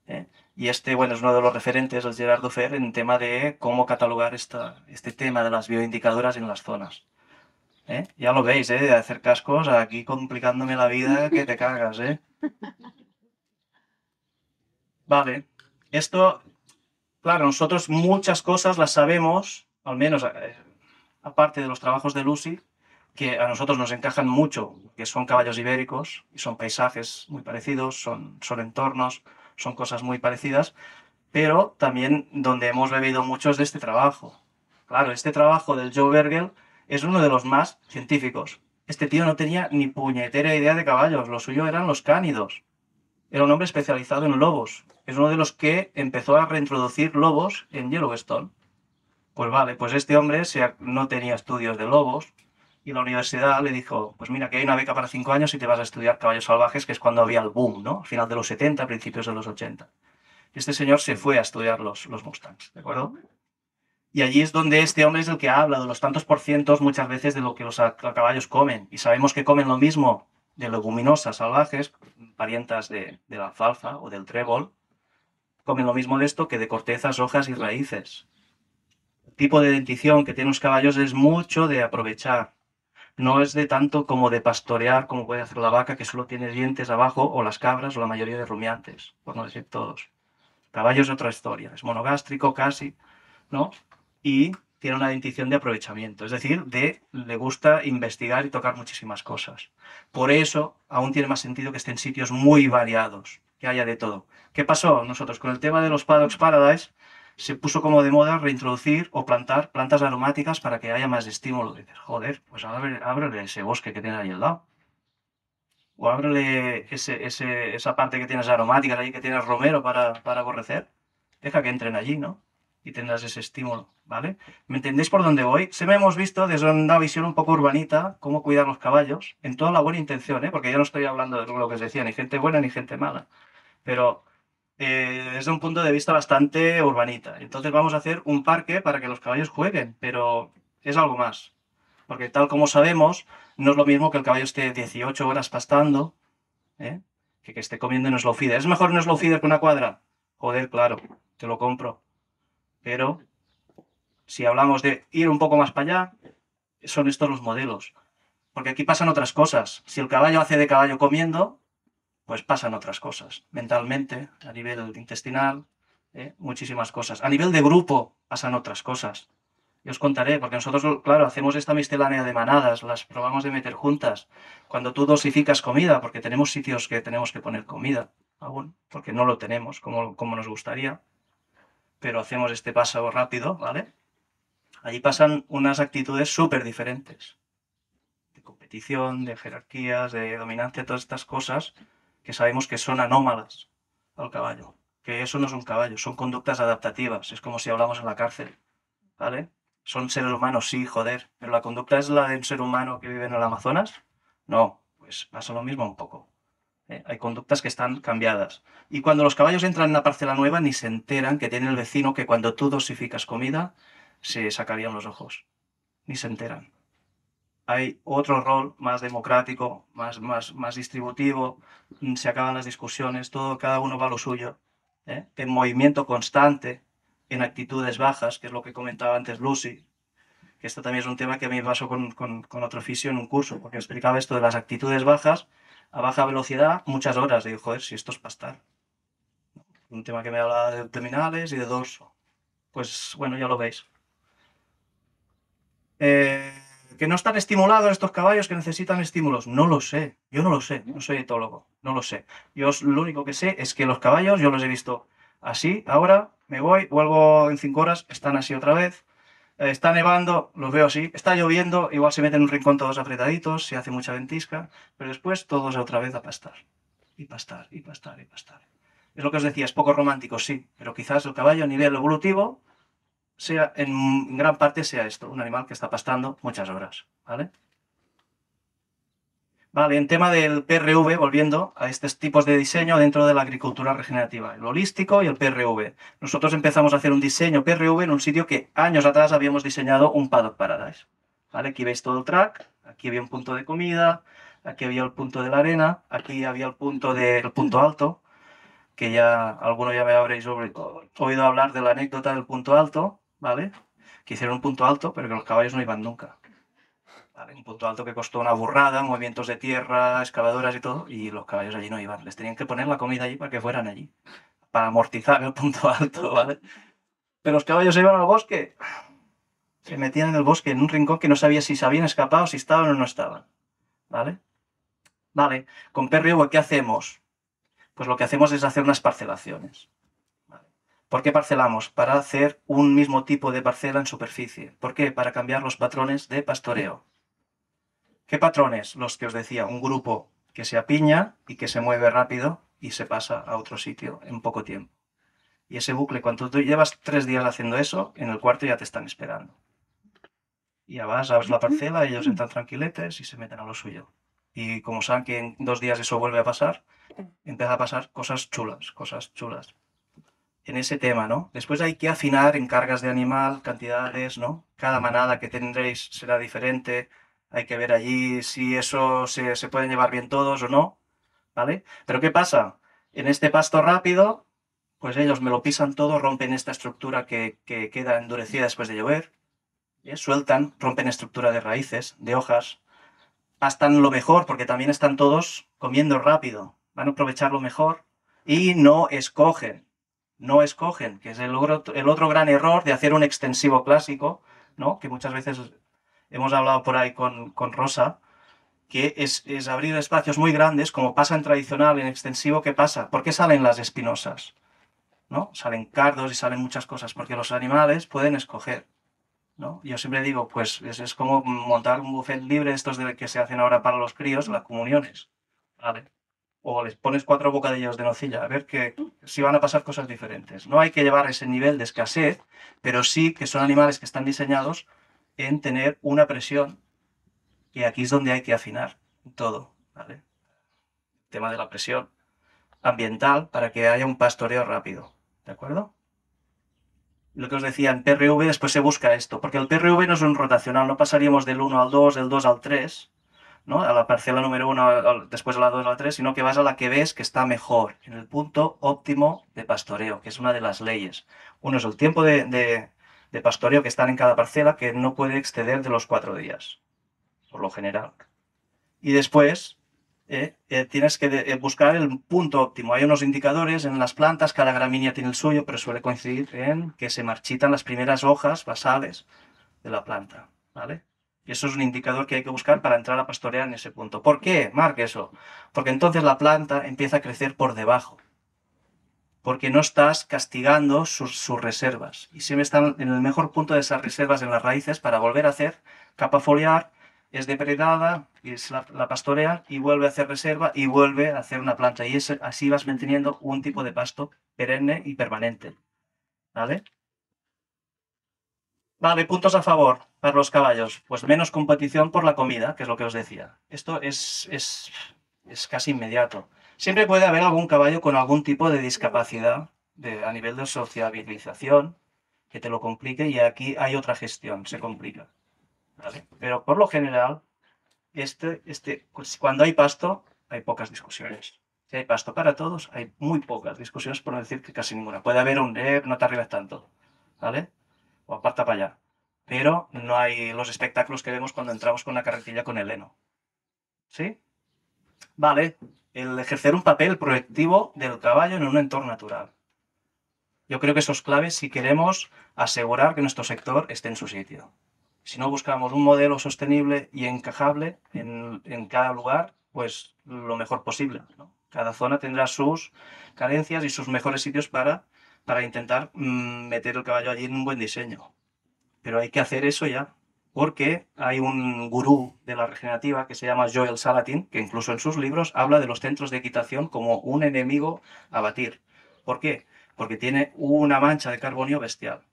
¿Eh? Y este, bueno, es uno de los referentes, el Gerardo Fer, en tema de cómo catalogar este tema de las bioindicadoras en las zonas. ¿Eh? Ya lo veis, de hacer cascos aquí complicándome la vida que te cagas, ¿eh? Vale. Esto, claro, nosotros muchas cosas las sabemos, al menos aparte de los trabajos de Lucy, que a nosotros nos encajan mucho, que son caballos ibéricos y son paisajes muy parecidos, son entornos, son cosas muy parecidas, pero también donde hemos bebido muchos de este trabajo. Claro, este trabajo del Joe Bergel es uno de los más científicos. Este tío no tenía ni puñetera idea de caballos, lo suyo eran los cánidos. Era un hombre especializado en lobos. Es uno de los que empezó a reintroducir lobos en Yellowstone. Pues vale, pues este hombre no tenía estudios de lobos y la universidad le dijo, pues mira que hay una beca para 5 años y te vas a estudiar caballos salvajes, que es cuando había el boom, ¿no? Al final de los 70, principios de los 80. Este señor se fue a estudiar los Mustangs, ¿de acuerdo? Y allí es donde este hombre es el que habla de los tantos por cientos muchas veces de lo que los caballos comen. Y sabemos que comen lo mismo de leguminosas salvajes, parientas de la alfalfa o del trébol, comen lo mismo de esto que de cortezas, hojas y raíces. El tipo de dentición que tienen los caballos es mucho de aprovechar. No es de tanto como de pastorear como puede hacer la vaca, que solo tiene dientes abajo, o las cabras, o la mayoría de rumiantes, por no decir todos. Caballo es otra historia, es monogástrico casi, ¿no? Y tiene una dentición de aprovechamiento, es decir, le gusta investigar y tocar muchísimas cosas. Por eso aún tiene más sentido que esté en sitios muy variados, que haya de todo. ¿Qué pasó? Nosotros con el tema de los Paddocks Paradise se puso como de moda reintroducir o plantar plantas aromáticas para que haya más estímulo. Dices, joder, pues ábrele ese bosque que tiene ahí al lado. O ábrele esa parte que tienes aromáticas ahí, que tienes romero para aborrecer. Deja que entren allí, ¿no? Y tendrás ese estímulo, ¿vale? ¿Me entendéis por dónde voy? Siempre hemos visto desde una visión un poco urbanita cómo cuidar los caballos, en toda la buena intención, ¿eh? Porque yo no estoy hablando de lo que os decía, ni gente buena ni gente mala, pero desde un punto de vista bastante urbanita. Entonces vamos a hacer un parque para que los caballos jueguen, pero es algo más. Porque tal como sabemos, no es lo mismo que el caballo esté 18 horas pastando, ¿eh? Que esté comiendo en slow feeder. ¿Es mejor un slow feeder que una cuadra? Joder, claro, te lo compro. Pero si hablamos de ir un poco más para allá, son estos los modelos. Porque aquí pasan otras cosas. Si el caballo hace de caballo comiendo, pues pasan otras cosas. Mentalmente, a nivel intestinal, muchísimas cosas. A nivel de grupo pasan otras cosas. Yo os contaré, porque nosotros, claro, hacemos esta miscelánea de manadas, las probamos de meter juntas. Cuando tú dosificas comida, porque tenemos sitios que tenemos que poner comida, aún, porque no lo tenemos como nos gustaría, pero hacemos este paso rápido, ¿vale? Allí pasan unas actitudes súper diferentes, de competición, de jerarquías, de dominancia, todas estas cosas que sabemos que son anómalas al caballo. Que eso no es un caballo, son conductas adaptativas, es como si hablamos en la cárcel, ¿vale? Son seres humanos, sí, joder, pero la conducta es la de un ser humano que vive en el Amazonas. No, pues pasa lo mismo un poco. Hay conductas que están cambiadas. Y cuando los caballos entran en una parcela nueva, ni se enteran que tiene el vecino que cuando tú dosificas comida, se sacarían los ojos. Ni se enteran. Hay otro rol más democrático, más distributivo, se acaban las discusiones, todo, cada uno va a lo suyo, en movimiento constante, en actitudes bajas, que es lo que comentaba antes Lucy, que esto también es un tema que a mí me pasó con otro fisio en un curso, porque explicaba esto de las actitudes bajas a baja velocidad, muchas horas. Digo, joder, si esto es pastar. Un tema que me hablaba de abdominales y de dorso. Pues bueno, ya lo veis. Eh, ¿Que no están estimulados estos caballos que necesitan estímulos? No lo sé, yo no lo sé, no soy etólogo, no lo sé. Lo único que sé es que los caballos yo los he visto así, ahora me voy, vuelvo en 5 horas, están así otra vez. Está nevando, los veo así. Está lloviendo, igual se meten en un rincón todos apretaditos, se hace mucha ventisca, pero después todos otra vez a pastar. Y pastar, y pastar, y pastar. Es lo que os decía, es poco romántico, sí, pero quizás el caballo a nivel evolutivo sea, en gran parte sea esto, un animal que está pastando muchas horas, ¿vale? Vale, en tema del PRV, volviendo a estos tipos de diseño dentro de la agricultura regenerativa, el holístico y el PRV. Nosotros empezamos a hacer un diseño PRV en un sitio que años atrás habíamos diseñado un paddock paradise. ¿Vale? Aquí veis todo el track, aquí había un punto de comida, aquí había el punto de la arena, aquí había el punto alto, que ya alguno ya me habréis oído hablar de la anécdota del punto alto, ¿vale? Que hicieron un punto alto, pero que los caballos no iban nunca. ¿Vale? Un punto alto que costó una burrada, movimientos de tierra, excavadoras y todo, y los caballos allí no iban. Les tenían que poner la comida allí para que fueran allí, para amortizar el punto alto, ¿vale? Pero los caballos se iban al bosque, se metían en el bosque, en un rincón que no sabía si se habían escapado, si estaban o no estaban, ¿vale? Vale, con PRV, ¿qué hacemos? Pues lo que hacemos es hacer unas parcelaciones. ¿Vale? ¿Por qué parcelamos? Para hacer un mismo tipo de parcela en superficie. ¿Por qué? Para cambiar los patrones de pastoreo. ¿Qué patrones? Los que os decía, un grupo que se apiña y que se mueve rápido y se pasa a otro sitio en poco tiempo. Y ese bucle, cuando tú llevas 3 días haciendo eso, en el cuarto ya te están esperando. Y ya vas, abres la parcela, ellos entran tranquiletes y se meten a lo suyo. Y como saben que en 2 días eso vuelve a pasar, empieza a pasar cosas chulas, cosas chulas. En ese tema, ¿no? Después hay que afinar en cargas de animal, cantidades, ¿no? Cada manada que tendréis será diferente. Hay que ver allí si eso se pueden llevar bien todos o no, ¿vale? Pero ¿qué pasa? En este pasto rápido, pues ellos me lo pisan todo, rompen esta estructura que queda endurecida después de llover, sueltan, rompen estructura de raíces, de hojas, pastan lo mejor porque también están todos comiendo rápido, van a aprovechar lo mejor y no escogen, que es el otro gran error de hacer un extensivo clásico, ¿no? Que muchas veces hemos hablado por ahí con Rosa, que es abrir espacios muy grandes, como pasa en tradicional, en extensivo. ¿Qué pasa? ¿Por qué salen las espinosas? ¿No? Salen cardos y salen muchas cosas, porque los animales pueden escoger, ¿no? Yo siempre digo, pues es como montar un buffet libre, estos de que se hacen ahora para los críos, las comuniones, ¿vale? O les pones 4 bocadillos de nocilla, a ver que si van a pasar cosas diferentes. No hay que llevar ese nivel de escasez, pero sí que son animales que están diseñados en tener una presión, y aquí es donde hay que afinar todo, ¿vale? El tema de la presión ambiental para que haya un pastoreo rápido, ¿de acuerdo? Lo que os decía, en PRV después se busca esto, porque el PRV no es un rotacional, no pasaríamos del 1 al 2, del 2 al 3, ¿no? A la parcela número 1, después a la 2, a la 3, sino que vas a la que ves que está mejor, en el punto óptimo de pastoreo, que es una de las leyes. Uno es el tiempo de pastoreo que están en cada parcela, que no puede exceder de los 4 días, por lo general. Y después tienes que buscar el punto óptimo. Hay unos indicadores en las plantas, cada gramínea tiene el suyo, pero suele coincidir en que se marchitan las primeras hojas basales de la planta, ¿vale? Y eso es un indicador que hay que buscar para entrar a pastorear en ese punto. ¿Por qué? Marque eso. Porque entonces la planta empieza a crecer por debajo. Porque no estás castigando sus reservas. Y siempre están en el mejor punto de esas reservas en las raíces para volver a hacer capa foliar, es depredada, y la pastorea y vuelve a hacer reserva y vuelve a hacer una planta. Y así vas manteniendo un tipo de pasto perenne y permanente. ¿Vale? Vale, puntos a favor para los caballos. Pues menos competición por la comida, que es lo que os decía. Esto es casi inmediato. Siempre puede haber algún caballo con algún tipo de discapacidad a nivel de sociabilización que te lo complique, y aquí hay otra gestión, se complica. ¿Vale? Pero por lo general, pues, cuando hay pasto, hay pocas discusiones. Si hay pasto para todos, hay muy pocas discusiones, por no decir que casi ninguna. Puede haber un no te arribes tanto, ¿vale? O aparta para allá. Pero no hay los espectáculos que vemos cuando entramos con la carretilla con el heno. ¿Sí? Vale, el ejercer un papel proactivo del caballo en un entorno natural. Yo creo que eso es clave si queremos asegurar que nuestro sector esté en su sitio. Si no buscamos un modelo sostenible y encajable en cada lugar, pues lo mejor posible, ¿no? Cada zona tendrá sus carencias y sus mejores sitios para intentar meter el caballo allí en un buen diseño. Pero hay que hacer eso ya, porque hay un gurú de la regenerativa que se llama Joel Salatin, que incluso en sus libros habla de los centros de equitación como un enemigo a batir. ¿Por qué? Porque tiene una mancha de carbonio bestial.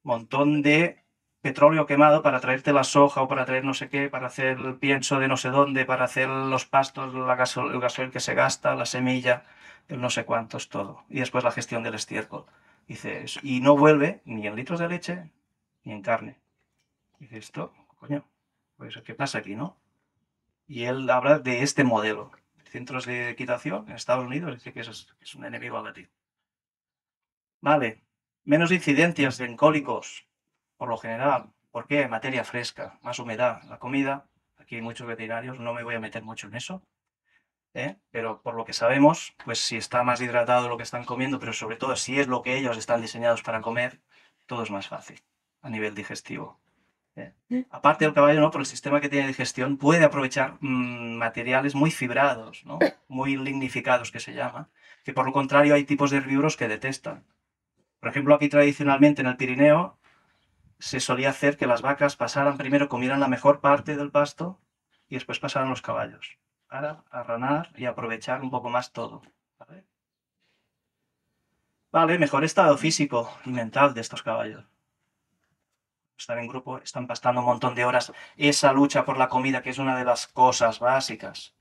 Montón de petróleo quemado para traerte la soja o para traer no sé qué, para hacer el pienso de no sé dónde, para hacer los pastos, el gasoil que se gasta, la semilla, el no sé cuántos, todo. Y después la gestión del estiércol. Dices, y no vuelve ni en litros de leche ni en carne. Dice esto, coño, pues ¿qué pasa aquí, no? Y él habla de este modelo. Centros de equitación en Estados Unidos, dice que es un enemigo a batir. Vale, menos incidencias en cólicos, por lo general. ¿Por qué? Materia fresca, más humedad. La comida, aquí hay muchos veterinarios, no me voy a meter mucho en eso, pero por lo que sabemos, pues si está más hidratado lo que están comiendo, pero sobre todo si es lo que ellos están diseñados para comer, todo es más fácil a nivel digestivo. Aparte del caballo, ¿no? Por el sistema que tiene de digestión, puede aprovechar materiales muy fibrados, ¿no? Muy lignificados, que se llama, que por lo contrario hay tipos de herbívoros que detestan. Por ejemplo, aquí tradicionalmente en el Pirineo se solía hacer que las vacas pasaran primero, comieran la mejor parte del pasto y después pasaran los caballos, para arranar y aprovechar un poco más todo. ¿Vale? Vale, mejor estado físico y mental de estos caballos. Están en grupo, están pastando un montón de horas. Esa lucha por la comida, que es una de las cosas básicas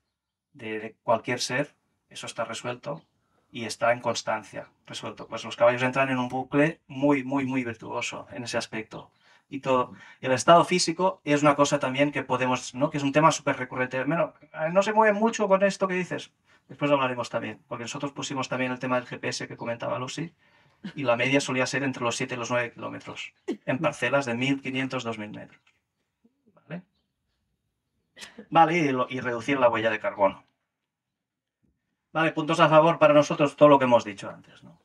de cualquier ser, eso está resuelto y está en constancia resuelto. Pues los caballos entran en un bucle muy, muy, muy virtuoso en ese aspecto. Y todo. El estado físico es una cosa también que podemos, ¿no? Que es un tema súper recurrente. Bueno, no se mueve mucho con esto que dices. Después hablaremos también, porque nosotros pusimos también el tema del GPS que comentaba Lucy, y la media solía ser entre los 7 y los 9 kilómetros, en parcelas de 1.500-2.000 metros. ¿Vale? Vale, y reducir la huella de carbono. Vale, puntos a favor para nosotros, todo lo que hemos dicho antes, ¿no?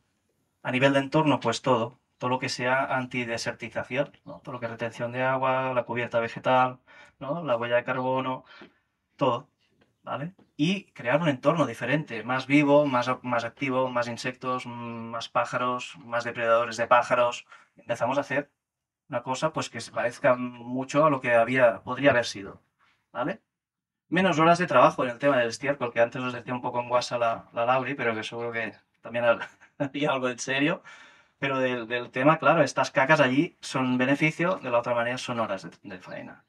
A nivel de entorno, pues todo lo que sea antidesertización, ¿no? Todo lo que es retención de agua, la cubierta vegetal, ¿no? La huella de carbono, todo, ¿vale? Y crear un entorno diferente, más vivo, más activo, más insectos, más pájaros, más depredadores de pájaros. Empezamos a hacer una cosa pues que se parezca mucho a lo que podría haber sido, ¿vale? Menos horas de trabajo en el tema del estiércol, que antes os decía un poco en guasa la Lauri, pero que seguro que también había algo en serio. Pero del tema, claro, estas cacas allí son beneficio, de la otra manera son horas de faena.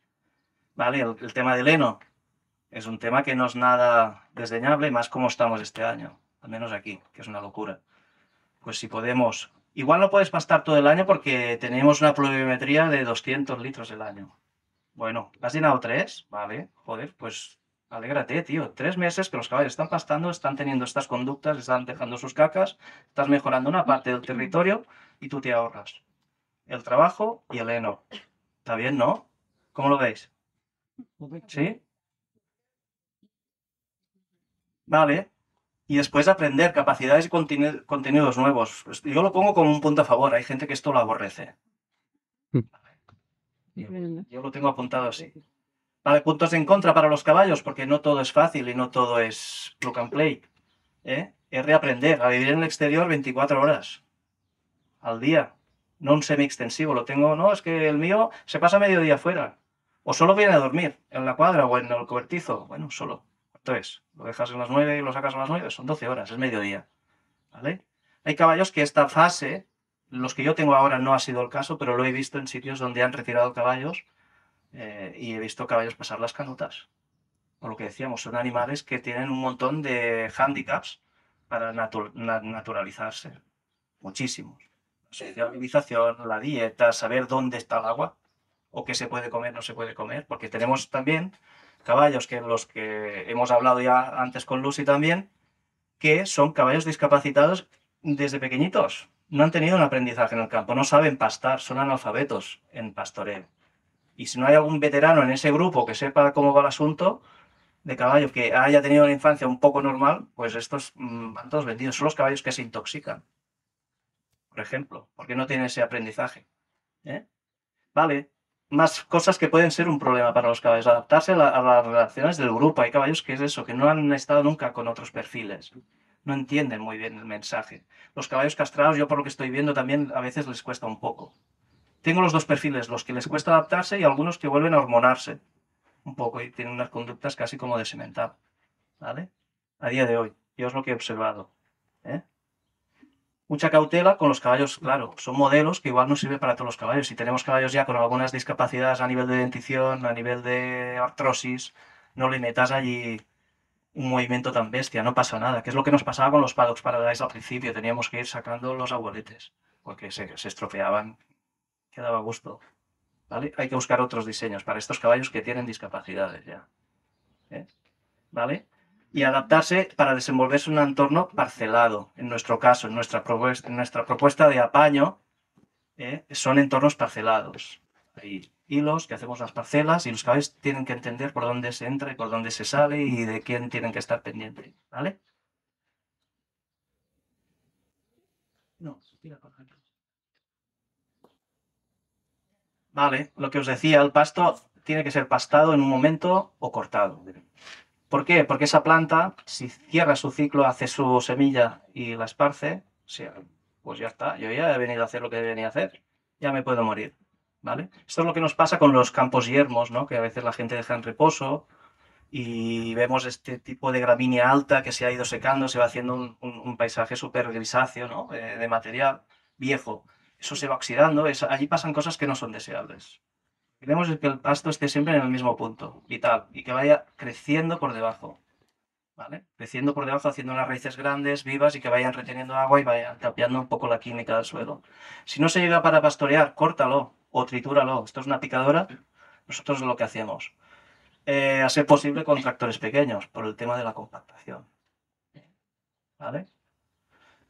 ¿Vale? El tema del heno es un tema que no es nada desdeñable, más como estamos este año, al menos aquí, que es una locura. Pues si podemos... Igual no puedes pastar todo el año porque tenemos una pluviometría de 200 litros el año. Bueno, ¿has llenado 3? Vale, joder, pues alégrate, tío. 3 meses que los caballos están pastando, están teniendo estas conductas, están dejando sus cacas, estás mejorando una parte del territorio y tú te ahorras el trabajo y el heno. ¿Está bien, no? ¿Cómo lo veis? ¿Sí? Vale. Y después aprender capacidades y contenidos nuevos. Pues yo lo pongo como un punto a favor. Hay gente que esto lo aborrece. Yo lo tengo apuntado así. Vale, puntos en contra para los caballos, porque no todo es fácil y no todo es plug and play. Es reaprender a vivir en el exterior 24 horas al día. No un semi-extensivo, lo tengo, no, es que el mío se pasa medio día fuera. O solo viene a dormir, en la cuadra o en el cobertizo. Bueno, solo. ¿Cuánto es? Lo dejas en las 9 y lo sacas a las 9, son 12 horas, es mediodía. ¿Vale? Hay caballos que esta fase, los que yo tengo ahora no ha sido el caso, pero lo he visto en sitios donde han retirado caballos y he visto caballos pasar las canutas. Por lo que decíamos, son animales que tienen un montón de hándicaps para naturalizarse. Muchísimos. La socialización, la dieta, saber dónde está el agua o qué se puede comer, no se puede comer, porque tenemos también caballos que los que hemos hablado ya antes con Lucy también, que son caballos discapacitados desde pequeñitos. No han tenido un aprendizaje en el campo, no saben pastar, son analfabetos en pastoreo. Y si no hay algún veterano en ese grupo que sepa cómo va el asunto de caballo, que haya tenido una infancia un poco normal, pues estos van todos vendidos. Son los caballos que se intoxican, por ejemplo, porque no tienen ese aprendizaje. ¿Eh? Vale. más cosas que pueden ser un problema para los caballos. Adaptarse a las relaciones del grupo. Hay caballos que es eso, que no han estado nunca con otros perfiles. No entienden muy bien el mensaje. Los caballos castrados, yo por lo que estoy viendo, también a veces les cuesta un poco. Tengo los dos perfiles, los que les cuesta adaptarse y algunos que vuelven a hormonarse un poco y tienen unas conductas casi como de semental. ¿Vale? A día de hoy. Yo es lo que he observado. ¿Eh? Mucha cautela con los caballos, claro, son modelos que igual no sirven para todos los caballos. Si tenemos caballos ya con algunas discapacidades a nivel de dentición, a nivel de artrosis, no le metas allí un movimiento tan bestia, no pasa nada. Que es lo que nos pasaba con los paddocks Paradise al principio, teníamos que ir sacando los abueletes, porque se estropeaban, que daba gusto. ¿Vale? Hay que buscar otros diseños para estos caballos que tienen discapacidades ya. ¿Eh? ¿Vale? Y adaptarse para desenvolverse en un entorno parcelado. En nuestro caso, en nuestra propuesta de apaño, son entornos parcelados. Hay hilos que hacemos las parcelas y los caballos tienen que entender por dónde se entra y por dónde se sale y de quién tienen que estar pendientes. ¿Vale? No, tira por aquí. Vale, lo que os decía, el pasto tiene que ser pastado en un momento o cortado. ¿Por qué? Porque esa planta, si cierra su ciclo, hace su semilla y la esparce, o sea, pues ya está, yo ya he venido a hacer lo que venía a hacer, ya me puedo morir, ¿vale? Esto es lo que nos pasa con los campos yermos, ¿no? Que a veces la gente deja en reposo y vemos este tipo de gramínea alta que se ha ido secando, se va haciendo un paisaje súper grisáceo, ¿no? De material viejo. Eso se va oxidando, allí pasan cosas que no son deseables. Queremos que el pasto esté siempre en el mismo punto, vital, y que vaya creciendo por debajo. ¿Vale? Creciendo por debajo, haciendo unas raíces grandes, vivas y que vayan reteniendo agua y vayan tapiando un poco la química del suelo. Si no se llega para pastorear, córtalo o tritúralo. Esto es una picadora. Nosotros es lo que hacemos. A ser posible con tractores pequeños, por el tema de la compactación. ¿Vale?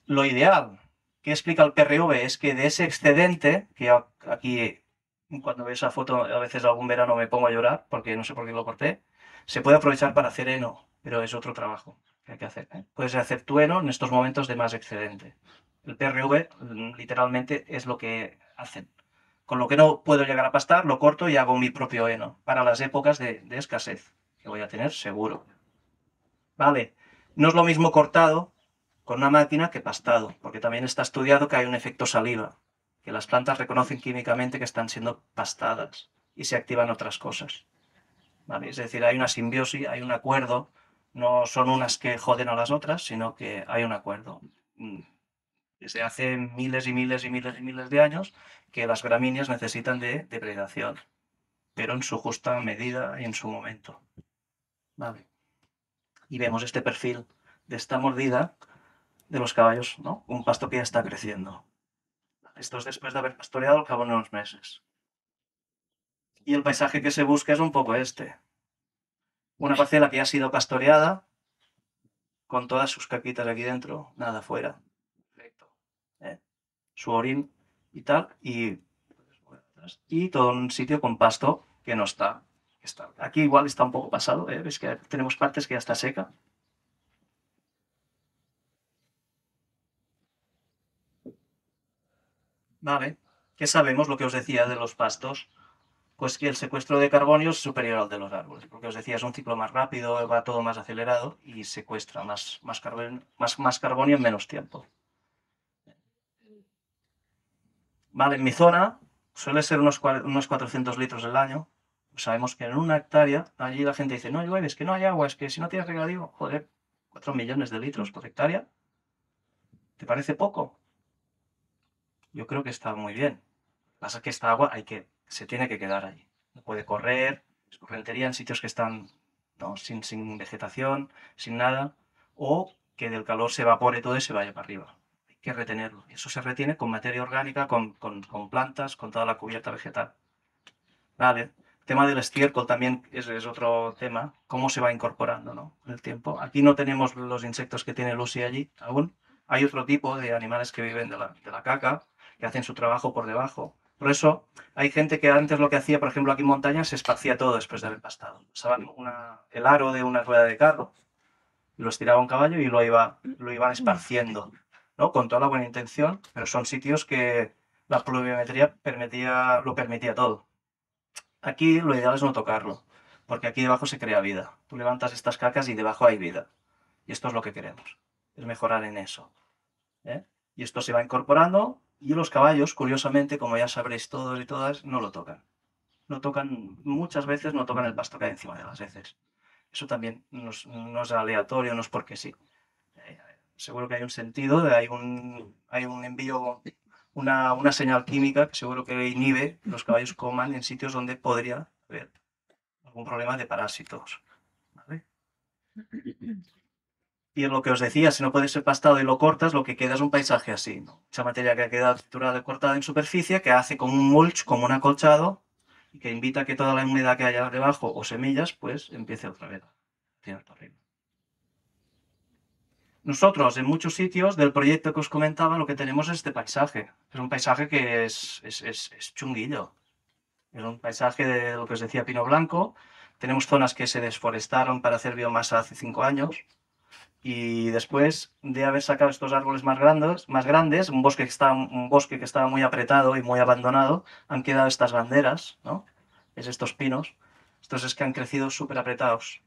Lo ideal que explica el PRV es que de ese excedente, que aquí cuando veo esa foto a veces algún verano me pongo a llorar porque no sé por qué lo corté, se puede aprovechar para hacer heno, pero es otro trabajo que hay que hacer. Puedes hacer tu heno en estos momentos de más excedente. El PRV literalmente es lo que hacen. Con lo que no puedo llegar a pastar, lo corto y hago mi propio heno para las épocas de escasez, que voy a tener seguro. Vale, no es lo mismo cortado con una máquina que pastado, porque también está estudiado que hay un efecto saliva, que las plantas reconocen químicamente que están siendo pastadas y se activan otras cosas. ¿Vale? Es decir, hay una simbiosis, hay un acuerdo, no son unas que joden a las otras, sino que hay un acuerdo. Desde hace miles y miles y miles y miles de años que las gramíneas necesitan de depredación, pero en su justa medida y en su momento. ¿Vale? Y vemos este perfil de esta mordida de los caballos, ¿no? Un pasto que ya está creciendo. Esto es después de haber pastoreado al cabo de unos meses. Y el paisaje que se busca es un poco este. Una parcela que ya ha sido pastoreada, con todas sus caquitas aquí dentro, nada fuera. Perfecto. ¿Eh? Su orín y tal, y todo un sitio con pasto que no está. Aquí igual está un poco pasado, ¿eh? Ves que tenemos partes que ya está seca. Vale. ¿Qué sabemos lo que os decía de los pastos? Pues que el secuestro de carbonio es superior al de los árboles, porque os decía, es un ciclo más rápido, va todo más acelerado y secuestra más carbonio en menos tiempo. Vale, en mi zona suele ser unos 400 litros al año. Sabemos que en una hectárea, allí la gente dice, no llueve, es que no hay agua, es que si no tienes regadío, joder, 4 millones de litros por hectárea, ¿te parece poco? Yo creo que está muy bien. Lo que pasa es que esta agua se tiene que quedar allí. No puede correr, es correntería en sitios que están, ¿no? sin vegetación, sin nada, o que del calor se evapore todo y se vaya para arriba. Hay que retenerlo. Y eso se retiene con materia orgánica, con plantas, con toda la cubierta vegetal. Vale. El tema del estiércol también es otro tema, cómo se va incorporando, ¿no? En el tiempo. Aquí no tenemos los insectos que tiene Lucy allí aún. Hay otro tipo de animales que viven de la caca, que hacen su trabajo por debajo. Por eso hay gente que antes lo que hacía, por ejemplo, aquí en montaña, se esparcía todo después de haber pastado. Usaban el aro de una rueda de carro, lo estiraba un caballo y lo iban esparciendo, ¿no? Con toda la buena intención, pero son sitios que la pluviometría lo permitía todo. Aquí lo ideal es no tocarlo, porque aquí debajo se crea vida. Tú levantas estas cacas y debajo hay vida. Y esto es lo que queremos, es mejorar en eso. ¿Eh? Y esto se va incorporando y los caballos, curiosamente, como ya sabréis todos y todas, no lo tocan. No tocan, muchas veces no tocan el pasto que hay encima de las heces. Eso también no es aleatorio, no es porque sí. Seguro que hay un sentido, hay un envío, una señal química que seguro que inhibe que los caballos coman en sitios donde podría haber algún problema de parásitos. ¿Vale? Y es lo que os decía, si no puede ser pastado y lo cortas, lo que queda es un paisaje así, ¿no? Esa materia que ha quedado triturada y cortada en superficie, que hace como un mulch, como un acolchado, y que invita a que toda la humedad que haya debajo o semillas, pues empiece otra vez. Nosotros, en muchos sitios del proyecto que os comentaba, lo que tenemos es este paisaje. Es un paisaje que es chunguillo. Es un paisaje de lo que os decía, pino blanco. Tenemos zonas que se desforestaron para hacer biomasa hace 5 años. Y después de haber sacado estos árboles más grandes, un bosque que estaba muy apretado y muy abandonado, han quedado estas banderas, ¿no? Es estos pinos. Estos es que han crecido súper apretados.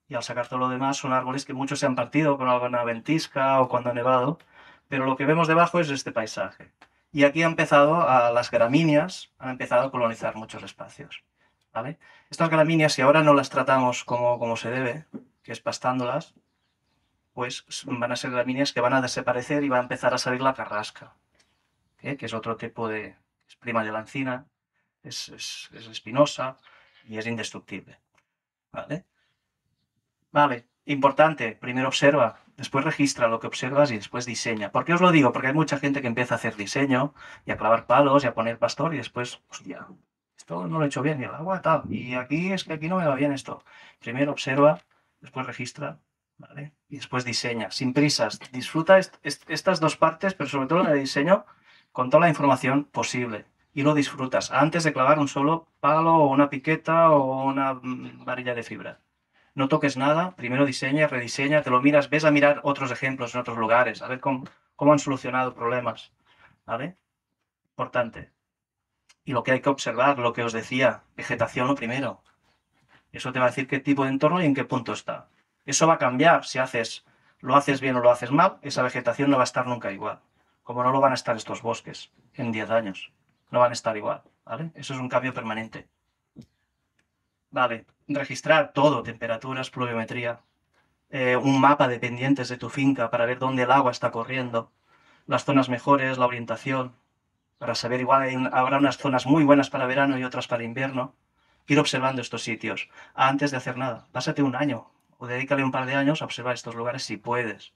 Y al sacar todo lo demás son árboles que muchos se han partido con alguna ventisca o cuando ha nevado, pero lo que vemos debajo es este paisaje. Y aquí las gramíneas han empezado a colonizar muchos espacios. ¿Vale? Estas gramíneas, si ahora no las tratamos como se debe, que es pastándolas, pues van a ser gramíneas que van a desaparecer y va a empezar a salir la carrasca, que es otro tipo de... es prima de la encina, es espinosa y es indestructible. ¿Vale? Vale, importante, primero observa, después registra lo que observas y después diseña. ¿Por qué os lo digo? Porque hay mucha gente que empieza a hacer diseño y a clavar palos y a poner pastor y después, hostia, esto no lo he hecho bien y el agua tal, y aquí es que aquí no me va bien esto. Primero observa, después registra, ¿vale? Y después diseña, sin prisas. Disfruta estas dos partes, pero sobre todo la de diseño, con toda la información posible. Y lo disfrutas antes de clavar un solo palo o una piqueta o una varilla de fibra. No toques nada, primero diseña, rediseña, te lo miras, ves a mirar otros ejemplos en otros lugares, a ver cómo han solucionado problemas, ¿vale? Importante. Y lo que hay que observar, lo que os decía, vegetación lo primero. Eso te va a decir qué tipo de entorno y en qué punto está. Eso va a cambiar si lo haces bien o lo haces mal, esa vegetación no va a estar nunca igual. Como no lo van a estar estos bosques en 10 años. No van a estar igual, ¿vale? Eso es un cambio permanente. Vale, registrar todo, temperaturas, pluviometría, un mapa de pendientes de tu finca para ver dónde el agua está corriendo, las zonas mejores, la orientación, para saber, igual habrá unas zonas muy buenas para verano y otras para invierno. Ir observando estos sitios antes de hacer nada. Pásate un año o dedícale un par de años a observar estos lugares si puedes.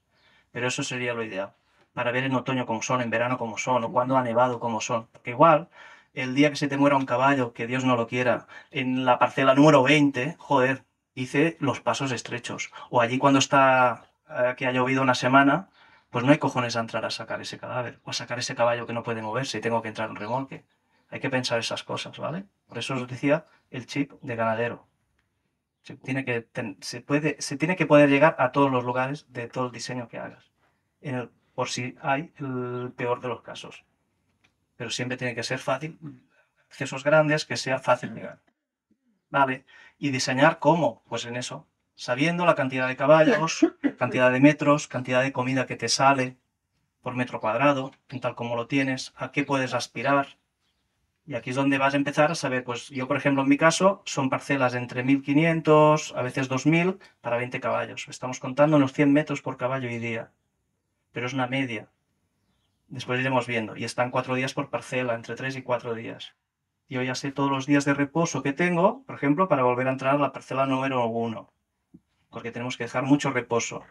Pero eso sería lo ideal. Para ver en otoño cómo son, en verano cómo son, o cuando ha nevado cómo son. Porque igual, el día que se te muera un caballo, que Dios no lo quiera, en la parcela número 20, joder, hice los pasos estrechos. O allí cuando que ha llovido una semana, pues no hay cojones a entrar a sacar ese cadáver, o a sacar ese caballo que no puede moverse y tengo que entrar en remolque. Hay que pensar esas cosas, ¿vale? Por eso os decía el chip de ganadero. Se tiene que poder llegar a todos los lugares de todo el diseño que hagas, por si hay el peor de los casos. Pero siempre tiene que ser fácil, accesos grandes, que sea fácil llegar. Vale, y diseñar cómo, pues en eso, sabiendo la cantidad de caballos, cantidad de metros, cantidad de comida que te sale por metro cuadrado, en tal como lo tienes, a qué puedes aspirar. Y aquí es donde vas a empezar a saber, pues yo, por ejemplo, en mi caso, son parcelas de entre 1500, a veces 2000, para 20 caballos. Estamos contando unos 100 metros por caballo y día, pero es una media. Después iremos viendo. Y están 4 días por parcela, entre 3 y 4 días. Yo ya sé todos los días de reposo que tengo, por ejemplo, para volver a entrar a la parcela número 1, porque tenemos que dejar mucho reposo.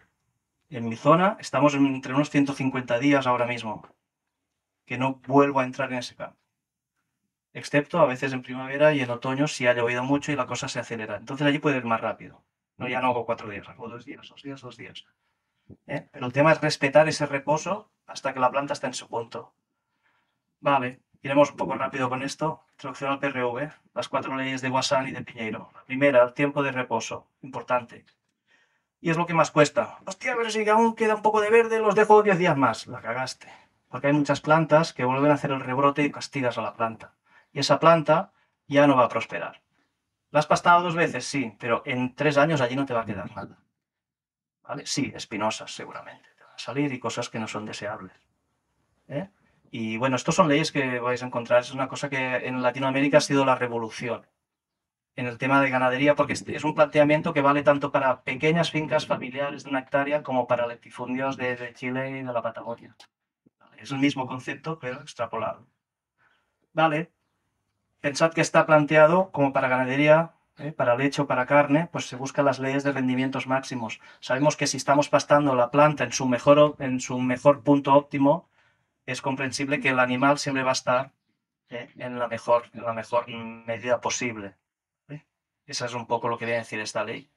En mi zona estamos entre unos 150 días ahora mismo, que no vuelvo a entrar en ese campo. Excepto a veces en primavera y en otoño si ha llovido mucho y la cosa se acelera. Entonces allí puede ir más rápido. No, ya no hago 4 días, hago 2 días, 2 días, 2 días. Pero el tema es respetar ese reposo hasta que la planta está en su punto. Vale, iremos un poco rápido con esto. Introducción al PRV, las 4 leyes de Wassan y de Piñeiro. La primera, el tiempo de reposo, importante. Y es lo que más cuesta. Hostia, pero si aún queda un poco de verde, los dejo 10 días más. La cagaste. Porque hay muchas plantas que vuelven a hacer el rebrote y castigas a la planta. Y esa planta ya no va a prosperar. ¿La has pastado 2 veces? Sí, pero en 3 años allí no te va a quedar nada. ¿Vale? Sí, espinosas seguramente te van a salir y cosas que no son deseables. ¿Eh? Y bueno, estas son leyes que vais a encontrar. Es una cosa que en Latinoamérica ha sido la revolución en el tema de ganadería, porque es un planteamiento que vale tanto para pequeñas fincas familiares de 1 hectárea como para latifundios de Chile y de la Patagonia. Es el mismo concepto, pero extrapolado. Vale, pensad que está planteado como para ganadería, para leche o para carne, pues se buscan las leyes de rendimientos máximos. Sabemos que si estamos pastando la planta en su mejor punto óptimo, es comprensible que el animal siempre va a estar en la mejor medida posible. Eso es un poco lo que viene a decir esta ley.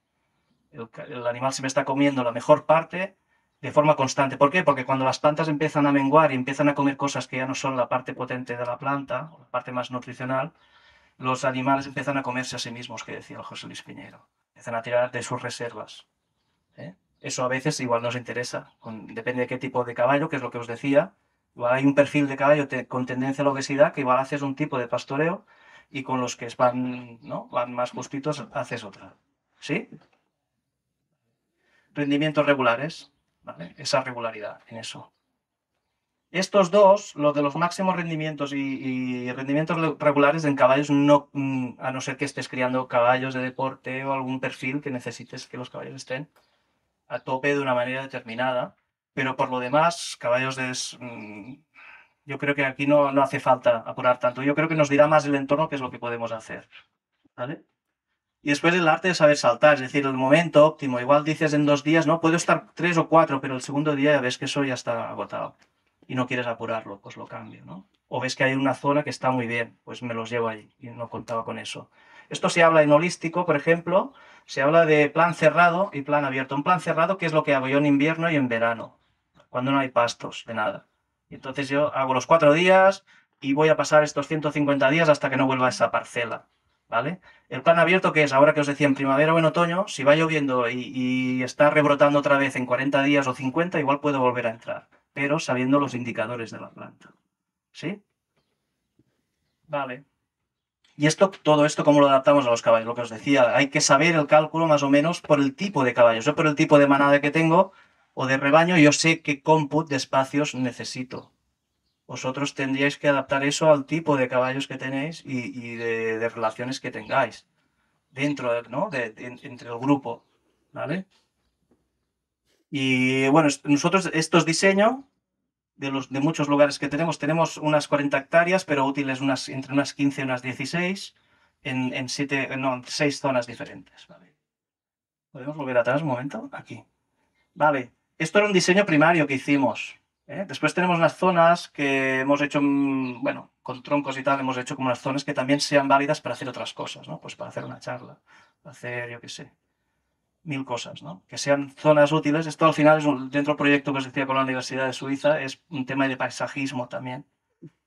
El animal siempre está comiendo la mejor parte de forma constante. ¿Por qué? Porque cuando las plantas empiezan a menguar y empiezan a comer cosas que ya no son la parte potente de la planta, o la parte más nutricional, los animales empiezan a comerse a sí mismos, que decía el José Luis Piñero. Empiezan a tirar de sus reservas. Eso a veces igual nos interesa. Depende de qué tipo de caballo, que es lo que os decía. Igual hay un perfil de caballo con tendencia a la obesidad que igual haces un tipo de pastoreo y con los que van, ¿no? van más justitos haces otra. ¿Sí? Rendimientos regulares, ¿vale? Esa regularidad en eso. Estos dos, los de los máximos rendimientos y rendimientos regulares en caballos, no, a no ser que estés criando caballos de deporte o algún perfil que necesites que los caballos estén a tope de una manera determinada, pero por lo demás, caballos yo creo que aquí no hace falta apurar tanto. Yo creo que nos dirá más el entorno qué es lo que podemos hacer, ¿vale? Y después el arte de saber saltar, es decir, el momento óptimo. Igual dices en 2 días, no, puedo estar 3 o 4, pero el segundo día ya ves que eso ya está agotado y no quieres apurarlo, pues lo cambio, ¿no? O ves que hay una zona que está muy bien, pues me los llevo ahí y no contaba con eso. Esto se habla en holístico, por ejemplo, se habla de plan cerrado y plan abierto. Un plan cerrado, ¿qué es lo que hago yo en invierno y en verano? Cuando no hay pastos de nada. Y entonces yo hago los 4 días y voy a pasar estos 150 días hasta que no vuelva a esa parcela, ¿vale? El plan abierto, que es ahora que os decía en primavera o en otoño, si va lloviendo y está rebrotando otra vez en 40 días o 50, igual puedo volver a entrar, pero sabiendo los indicadores de la planta. ¿Sí? Vale. Y todo esto, ¿cómo lo adaptamos a los caballos? Lo que os decía, hay que saber el cálculo más o menos por el tipo de caballos. Yo por el tipo de manada que tengo o de rebaño, yo sé qué cómput de espacios necesito. Vosotros tendríais que adaptar eso al tipo de caballos que tenéis y de relaciones que tengáis dentro, ¿no? Entre el grupo, ¿vale? Y bueno, nosotros estos diseños de muchos lugares que tenemos unas 40 hectáreas, pero útiles entre unas 15 y unas 16 en 6 zonas diferentes, ¿vale? ¿Podemos volver atrás un momento? Aquí. Vale, esto era un diseño primario que hicimos. Después tenemos unas zonas que hemos hecho, bueno, con troncos y tal, hemos hecho como unas zonas que también sean válidas para hacer otras cosas, ¿no? Pues para hacer una charla, para hacer, yo qué sé, 1000 cosas, ¿no? Que sean zonas útiles. Esto al final, dentro del proyecto que os decía con la Universidad de Suiza, es un tema de paisajismo también,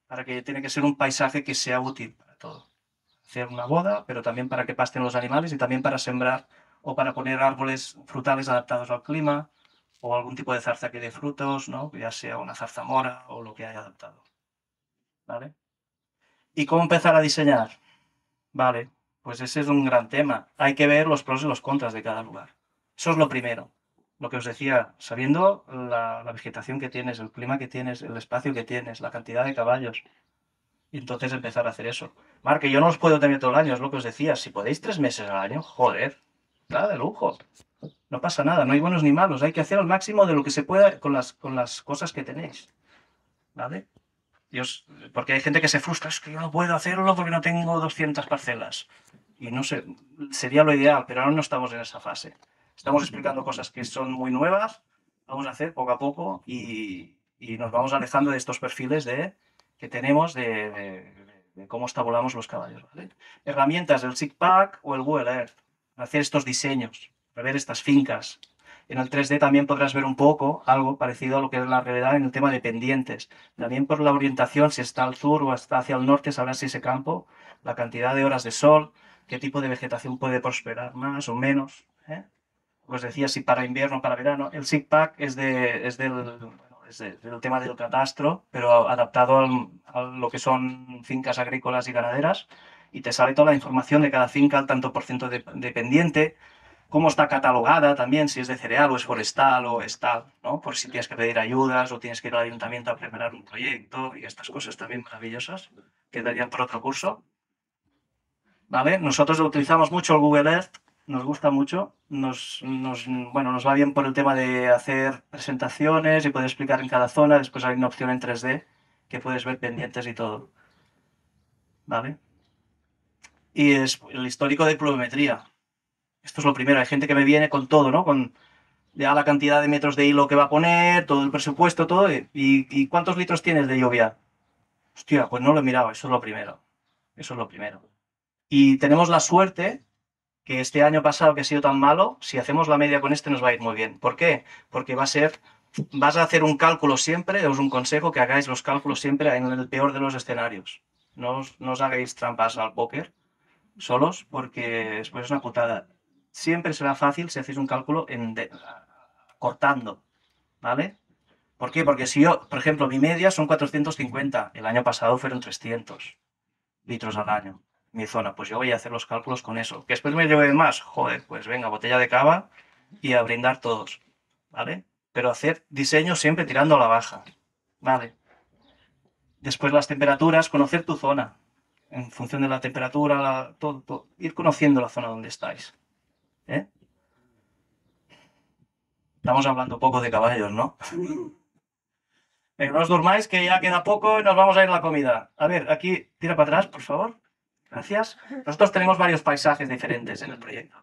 para que tiene que ser un paisaje que sea útil para todo. Hacer una boda, pero también para que pasten los animales y también para sembrar o para poner árboles frutales adaptados al clima o algún tipo de zarza que dé frutos, ¿no? Ya sea una zarzamora o lo que haya adaptado. ¿Vale? ¿Y cómo empezar a diseñar? Vale, pues ese es un gran tema. Hay que ver los pros y los contras de cada lugar. Eso es lo primero. Lo que os decía, sabiendo la vegetación que tienes, el clima que tienes, el espacio que tienes, la cantidad de caballos, y entonces empezar a hacer eso. Marque, yo no os puedo tener todo el año, es lo que os decía. Si podéis 3 meses al año, joder, nada de lujo. No pasa nada, no hay buenos ni malos. Hay que hacer al máximo de lo que se pueda con las cosas que tenéis. ¿Vale? Porque hay gente que se frustra, es que yo no puedo hacerlo porque no tengo 200 parcelas. Y no sé, sería lo ideal, pero ahora no estamos en esa fase. Estamos explicando cosas que son muy nuevas, vamos a hacer poco a poco y nos vamos alejando de estos perfiles que tenemos de cómo estabulamos los caballos. ¿Vale? Herramientas, el SIGPAC o el Google Earth, hacer estos diseños, ver estas fincas. En el 3D también podrás ver un poco algo parecido a lo que es la realidad en el tema de pendientes. También por la orientación, si está al sur o está hacia el norte, sabrás si ese campo, la cantidad de horas de sol, qué tipo de vegetación puede prosperar más o menos. Os decía si para invierno o para verano. El SIGPAC es del tema del catastro, pero adaptado a lo que son fincas agrícolas y ganaderas. y te sale toda la información de cada finca, el tanto por ciento de pendiente, cómo está catalogada también, si es de cereal o es forestal o es tal, ¿no? Por si tienes que pedir ayudas o tienes que ir al ayuntamiento a preparar un proyecto y estas cosas también maravillosas que darían por otro curso. ¿Vale? Nosotros utilizamos mucho el Google Earth, nos gusta mucho, bueno, nos va bien por el tema de hacer presentaciones y poder explicar en cada zona. Después hay una opción en 3D que puedes ver pendientes y todo. ¿Vale? Y es el histórico de pluviometría. Esto es lo primero. Hay gente que me viene con todo, ¿no? Con ya la cantidad de metros de hilo que va a poner, todo el presupuesto, todo. ¿Y cuántos litros tienes de lluvia? Hostia, pues no lo he mirado, eso es lo primero. Eso es lo primero. Y tenemos la suerte que este año pasado que ha sido tan malo, si hacemos la media con este nos va a ir muy bien. ¿Por qué? Porque vas a hacer un cálculo siempre, os un consejo que hagáis los cálculos siempre en el peor de los escenarios. No os hagáis trampas al póker solos porque después es una putada. Siempre será fácil si hacéis un cálculo cortando, ¿vale? ¿Por qué? Porque si yo, por ejemplo, mi media son 450, el año pasado fueron 300 litros al año, mi zona, pues yo voy a hacer los cálculos con eso. Que después me lleve más, joder, pues venga, botella de cava y a brindar todos, ¿vale? Pero hacer diseño siempre tirando a la baja, ¿vale? Después las temperaturas, conocer tu zona, en función de la temperatura, todo, ir conociendo la zona donde estáis, ¿eh? Estamos hablando poco de caballos, ¿no? No os durmáis que ya queda poco y nos vamos a ir a la comida. A ver, aquí, tira para atrás, por favor. Gracias. Nosotros tenemos varios paisajes diferentes en el proyecto.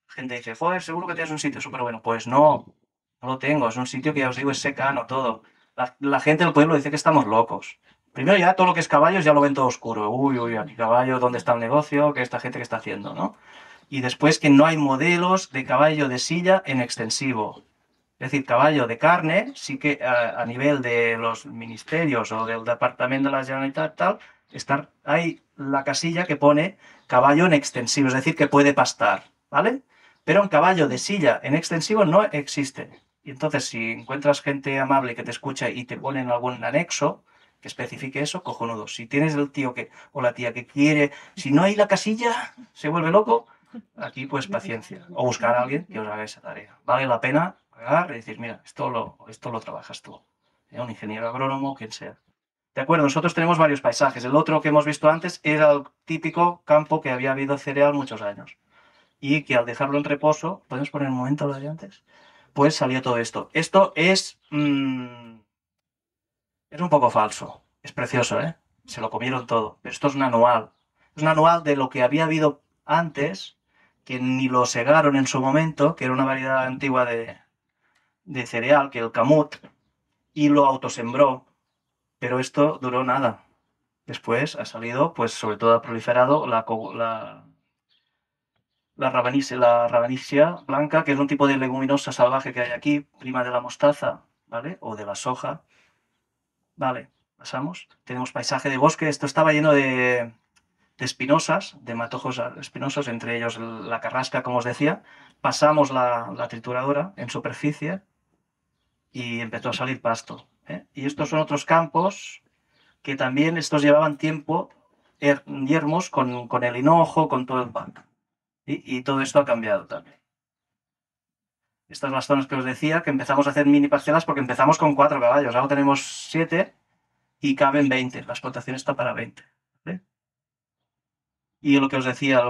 La gente dice, joder, seguro que tienes un sitio súper bueno. Pues no, no lo tengo. Es un sitio que ya os digo, es secano, todo. La gente del pueblo dice que estamos locos. Primero ya todo lo que es caballos ya lo ven todo oscuro. Uy, uy, aquí caballo, ¿dónde está el negocio? ¿Qué esta gente que está haciendo, no? Y después que no hay modelos de caballo de silla en extensivo. Es decir, caballo de carne, sí que a nivel de los ministerios o del Departamento de la Generalitat, tal, hay la casilla que pone caballo en extensivo, es decir, que puede pastar, ¿vale? Pero un caballo de silla en extensivo no existe. Y entonces, si encuentras gente amable que te escucha y te ponen algún anexo que especifique eso, cojonudo. Si tienes el tío o la tía que quiere, si no hay la casilla, se vuelve loco, aquí pues paciencia. O buscar a alguien que os haga esa tarea. Vale la pena pagar y decir, mira, esto lo trabajas tú. Un ingeniero agrónomo, quien sea. De acuerdo, nosotros tenemos varios paisajes. El otro que hemos visto antes era el típico campo que había habido cereal muchos años. Y que al dejarlo en reposo, ¿podemos poner un momento lo de antes? Pues salió todo esto. Esto es un poco falso. Es precioso, ¿eh? Se lo comieron todo. Pero esto es un anual. Es un anual de lo que había habido antes, que ni lo segaron en su momento, que era una variedad antigua de cereal, que el camut, y lo autosembró. Pero esto duró nada. Después ha salido, pues sobre todo ha proliferado la rabanisia blanca, que es un tipo de leguminosa salvaje que hay aquí, prima de la mostaza, ¿vale? O de la soja. Vale, pasamos. Tenemos paisaje de bosque. Esto estaba lleno de espinosas, de matojos espinosos, entre ellos la carrasca, como os decía. Pasamos la trituradora en superficie y empezó a salir pasto, ¿eh? Y estos son otros campos que también estos llevaban tiempo yermos con el hinojo, con todo el pack. Y todo esto ha cambiado también. Estas son las zonas que os decía, que empezamos a hacer mini parcelas porque empezamos con 4 caballos, ahora tenemos 7 y caben 20. La explotación está para 20. ¿Vale? Y lo que os decía,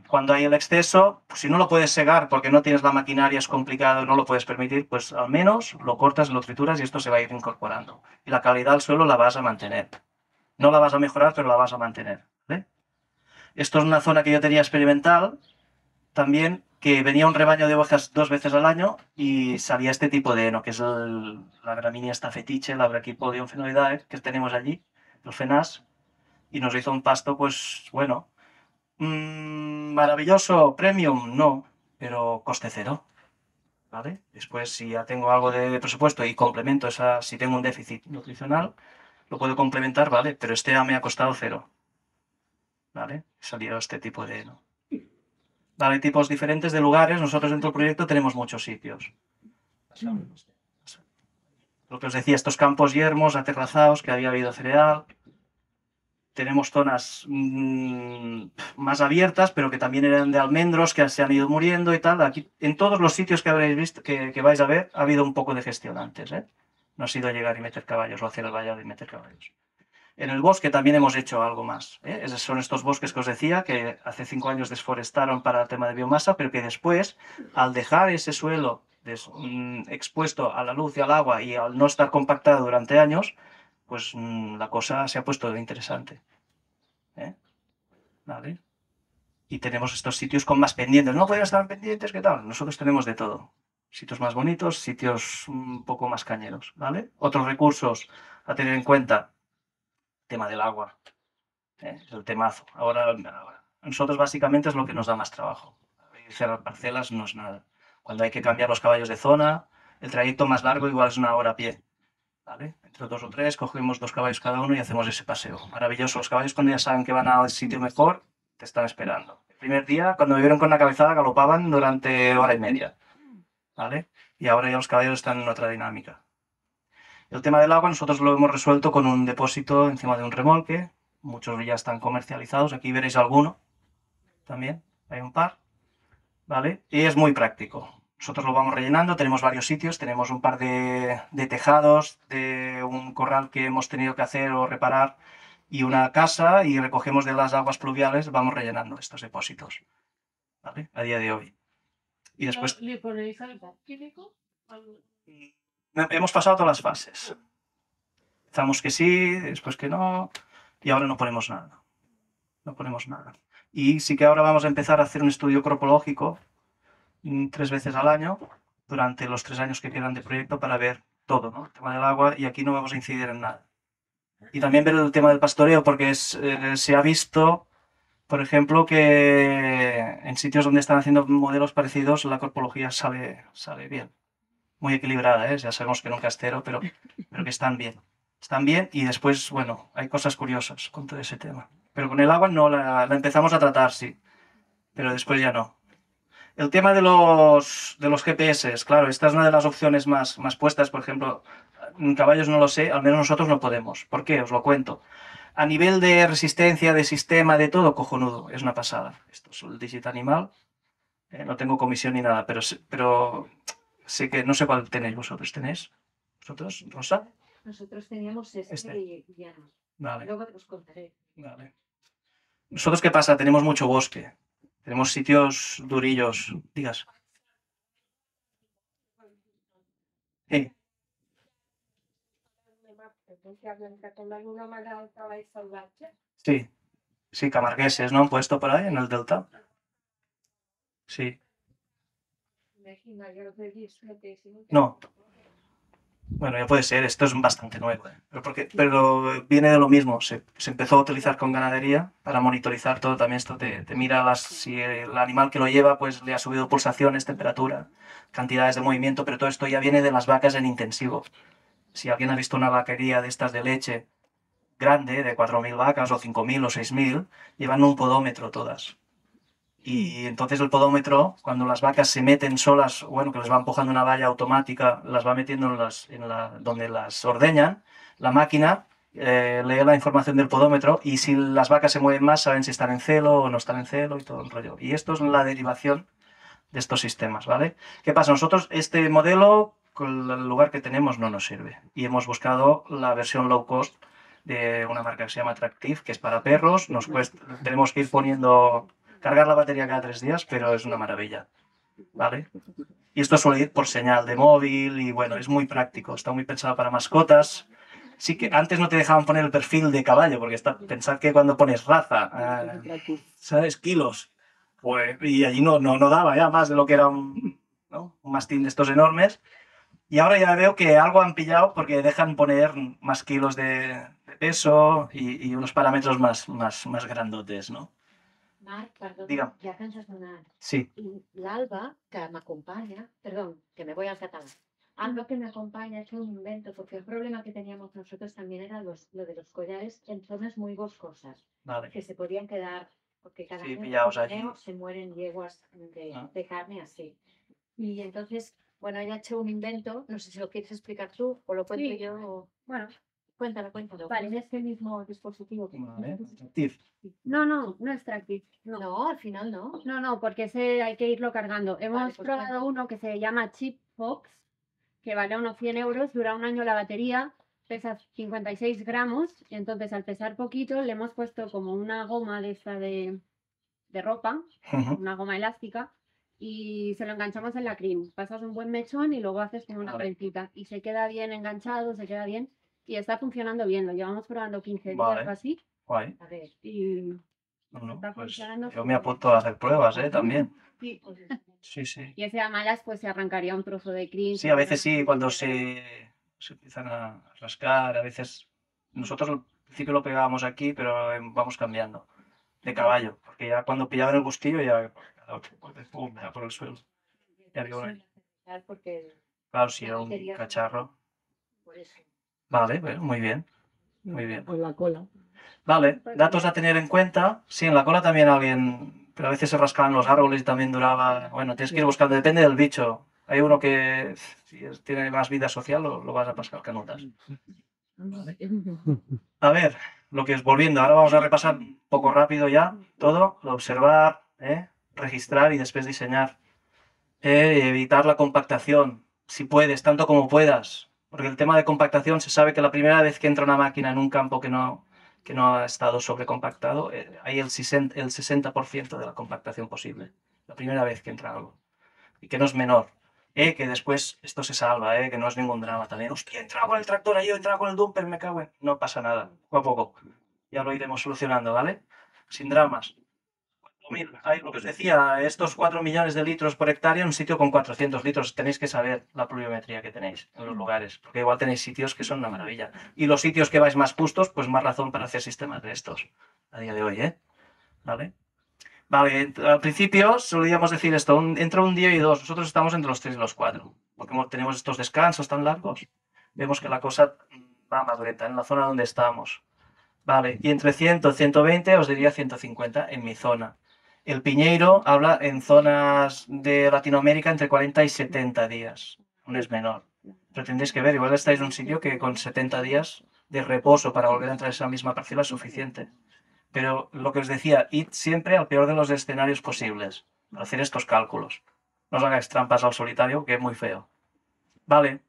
cuando hay el exceso, pues si no lo puedes segar porque no tienes la maquinaria, es complicado, no lo puedes permitir, pues al menos lo cortas, lo trituras y esto se va a ir incorporando. Y la calidad del suelo la vas a mantener. No la vas a mejorar, pero la vas a mantener. ¿Vale? Esto es una zona que yo tenía experimental también, que venía un rebaño de ovejas 2 veces al año y salía este tipo de heno, que es la gramínea esta fetiche, la Brachypodium phenoidae, que tenemos allí, el FENAS, y nos hizo un pasto, pues bueno, maravilloso, premium, no, pero coste cero, ¿vale? Después, si ya tengo algo de presupuesto y complemento si tengo un déficit nutricional, lo puedo complementar, ¿vale? Pero este ya me ha costado cero, ¿vale? Salió este tipo de heno. Vale, tipos diferentes de lugares. Nosotros dentro del proyecto tenemos muchos sitios. Lo que os decía, estos campos yermos, aterrazados, que había habido cereal. tenemos zonas más abiertas, pero que también eran de almendros, que se han ido muriendo y tal. Aquí, en todos los sitios que habréis visto, que vais a ver, ha habido un poco de gestión antes, ¿eh? No ha sido llegar y meter caballos o hacer el vallado y meter caballos. En el bosque también hemos hecho algo más, ¿eh? Esos son estos bosques que os decía, que hace 5 años desforestaron para el tema de biomasa, pero que después, al dejar ese suelo expuesto a la luz y al agua y al no estar compactado durante años, pues la cosa se ha puesto interesante, ¿eh? ¿Vale? Y tenemos estos sitios con más pendientes. No pueden estar pendientes, ¿qué tal? Nosotros tenemos de todo. Sitios más bonitos, sitios un poco más cañeros, ¿vale? Otros recursos a tener en cuenta, tema del agua, es el temazo. Ahora, nosotros básicamente es lo que nos da más trabajo. Cerrar parcelas no es nada. Cuando hay que cambiar los caballos de zona, el trayecto más largo igual es 1 hora a pie, ¿vale? Entre 2 o 3 cogemos 2 caballos cada uno y hacemos ese paseo. Maravilloso. Los caballos cuando ya saben que van al sitio mejor, te están esperando. El primer día, cuando me vieron con la cabezada, galopaban durante 1 hora y media, ¿vale? Y ahora ya los caballos están en otra dinámica. El tema del agua nosotros lo hemos resuelto con un depósito encima de un remolque. Muchos ya están comercializados. Aquí veréis alguno también. Hay un par, ¿vale? Y es muy práctico. Nosotros lo vamos rellenando, tenemos varios sitios, tenemos un par de tejados, de un corral que hemos tenido que hacer o reparar y una casa y recogemos de las aguas pluviales, vamos rellenando estos depósitos, ¿vale? A día de hoy. Y después ¿Le ponéis algo químico? hemos pasado todas las fases. Empezamos que sí, después que no, y ahora no ponemos nada. No ponemos nada. Y sí que ahora vamos a empezar a hacer un estudio cropológico 3 veces al año durante los 3 años que quedan de proyecto para ver todo, ¿no? El tema del agua, y aquí no vamos a incidir en nada. Y también ver el tema del pastoreo, porque se ha visto, por ejemplo, que en sitios donde están haciendo modelos parecidos la corpología sale bien. Muy equilibrada, ¿eh? Ya sabemos que nunca es cero, pero que están bien. Están bien y después, bueno, hay cosas curiosas con todo ese tema. Pero con el agua no la empezamos a tratar, sí, pero después ya no. El tema de los GPS, claro, esta es una de las opciones más puestas. Por ejemplo, en caballos no lo sé, al menos nosotros no podemos. ¿Por qué? Os lo cuento. A nivel de resistencia, de sistema, de todo, cojonudo, es una pasada. Esto es el Digit Animal. No tengo comisión ni nada, pero sé que no sé cuál tenéis vosotros. ¿Tenéis? ¿Vosotros, Rosa? Nosotros teníamos Este. y ya no. Vale, Luego te los contaré. vale. ¿Nosotros qué pasa? Tenemos mucho bosque. Tenemos sitios durillos. Digas. Sí. Sí, sí, camargueses, ¿no? Han puesto por ahí en el delta. Sí. No. Bueno, ya puede ser, esto es bastante nuevo, ¿eh? Pero viene de lo mismo. Se empezó a utilizar con ganadería para monitorizar todo. También esto te mira si el animal que lo lleva pues le ha subido pulsaciones, temperatura, cantidades de movimiento, pero todo esto ya viene de las vacas en intensivo. Si alguien ha visto una vaquería de estas de leche grande, de 4.000 vacas o 5.000 o 6.000, llevan un podómetro todas. Y entonces el podómetro, cuando las vacas se meten solas, bueno, que les va empujando una valla automática, las va metiendo donde las ordeñan, la máquina lee la información del podómetro y si las vacas se mueven más, saben si están en celo o no están en celo y todo el rollo. Y esto es la derivación de estos sistemas, ¿vale? ¿Qué pasa? Nosotros este modelo, con el lugar que tenemos, no nos sirve. Y hemos buscado la versión low cost de una marca que se llama Tractive, que es para perros. Tenemos que ir poniendo, cargar la batería cada 3 días, pero es una maravilla, ¿vale? Y esto suele ir por señal de móvil y bueno, es muy práctico, está muy pensado para mascotas. Sí que antes no te dejaban poner el perfil de caballo, porque pensad que cuando pones raza, ¿sabes? Kilos, pues, y allí no daba ya más de lo que era ¿no? Un mastín de estos enormes. Y ahora ya veo que algo han pillado porque dejan poner más kilos de peso y unos parámetros más grandotes, ¿no? Marc, perdona, Diga. ya que ens has donat. Sí. L'Alba, que m'acompanya, perdón, que me voy al catalán. Alba que me acompaña ha hecho un invento, porque el problema que teníamos nosotros también era lo de los collares en zonas muy boscosas, Vale. que se podían quedar, porque cada Sí, año pillaos allí. se mueren yeguas de carne así. Y entonces, bueno, ella ha hecho un invento, no sé si lo quieres explicar tú o lo cuento Sí. yo. Bueno, Cuéntalo. Vale. En este mismo dispositivo. Vale. Active. No es Tractive. No, al final no. No, porque ese hay que irlo cargando. Hemos pues probado uno que se llama Chipbox, que vale unos 100 euros, dura un año la batería, pesa 56 gramos, y entonces al pesar poquito le hemos puesto como una goma de esta de ropa, Ujú. una goma elástica, y se lo enganchamos en la crin. Pasas un buen mechón y luego haces como una Vale. trencita. Y se queda bien enganchado, se queda bien. Y está funcionando bien. Lo llevamos probando 15 Vale. días o así. Guay. A ver. Y No, está pues funcionando yo me súper apunto a hacer pruebas, también. bien. Sí, sí. Y ese a malas pues se arrancaría un trozo de crin. Sí, a veces sí, cuando se empiezan a rascar, a veces nosotros al principio lo pegábamos aquí, pero vamos cambiando de caballo, porque ya cuando pillaban el gustillo ya pum, ya por el suelo. Ya había una- Porque Claro, si la era un batería- cacharro. por eso. Vale, bueno, muy bien, muy bien. Con la cola. Vale, datos a tener en cuenta. Sí, en la cola también alguien, pero a veces se rascaban los árboles y también duraba. Bueno, tienes que ir buscando, depende del bicho. Hay uno que si tiene más vida social lo vas a pasar canutas. Vale. A ver, lo que es volviendo, ahora vamos a repasar un poco rápido ya todo, lo observar, registrar y después diseñar. Evitar la compactación, si puedes, tanto como puedas, porque el tema de compactación se sabe que la primera vez que entra una máquina en un campo que no ha estado sobrecompactado, hay el 60% de la compactación posible, la primera vez que entra algo, y que no es menor. Que después esto se salva, que no es ningún drama también. Hostia, he entrado con el tractor ahí, he entrado con el dumper, me cago en... No pasa nada, poco a poco. Ya lo iremos solucionando, ¿vale? Sin dramas. Hay lo que os decía, estos 4 millones de litros por hectárea en un sitio con 400 litros. Tenéis que saber la pluviometría que tenéis en los lugares, porque igual tenéis sitios que son una maravilla. Y los sitios que vais más justos, pues más razón para hacer sistemas de estos a día de hoy, ¿Vale? Vale, al principio solíamos decir esto, entre un día y dos. Nosotros estamos entre los 3 y los 4, porque tenemos estos descansos tan largos. Vemos que la cosa va madureta en la zona donde estamos. Vale, y entre 100 y 120 os diría 150 en mi zona. El piñeiro habla en zonas de Latinoamérica entre 40 y 70 días. No es menor. Pero tendréis que ver, igual estáis en un sitio que con 70 días de reposo para volver a entrar a esa misma parcela es suficiente. Pero lo que os decía, id siempre al peor de los escenarios posibles para hacer estos cálculos. No os hagáis trampas al solitario, que es muy feo. Vale,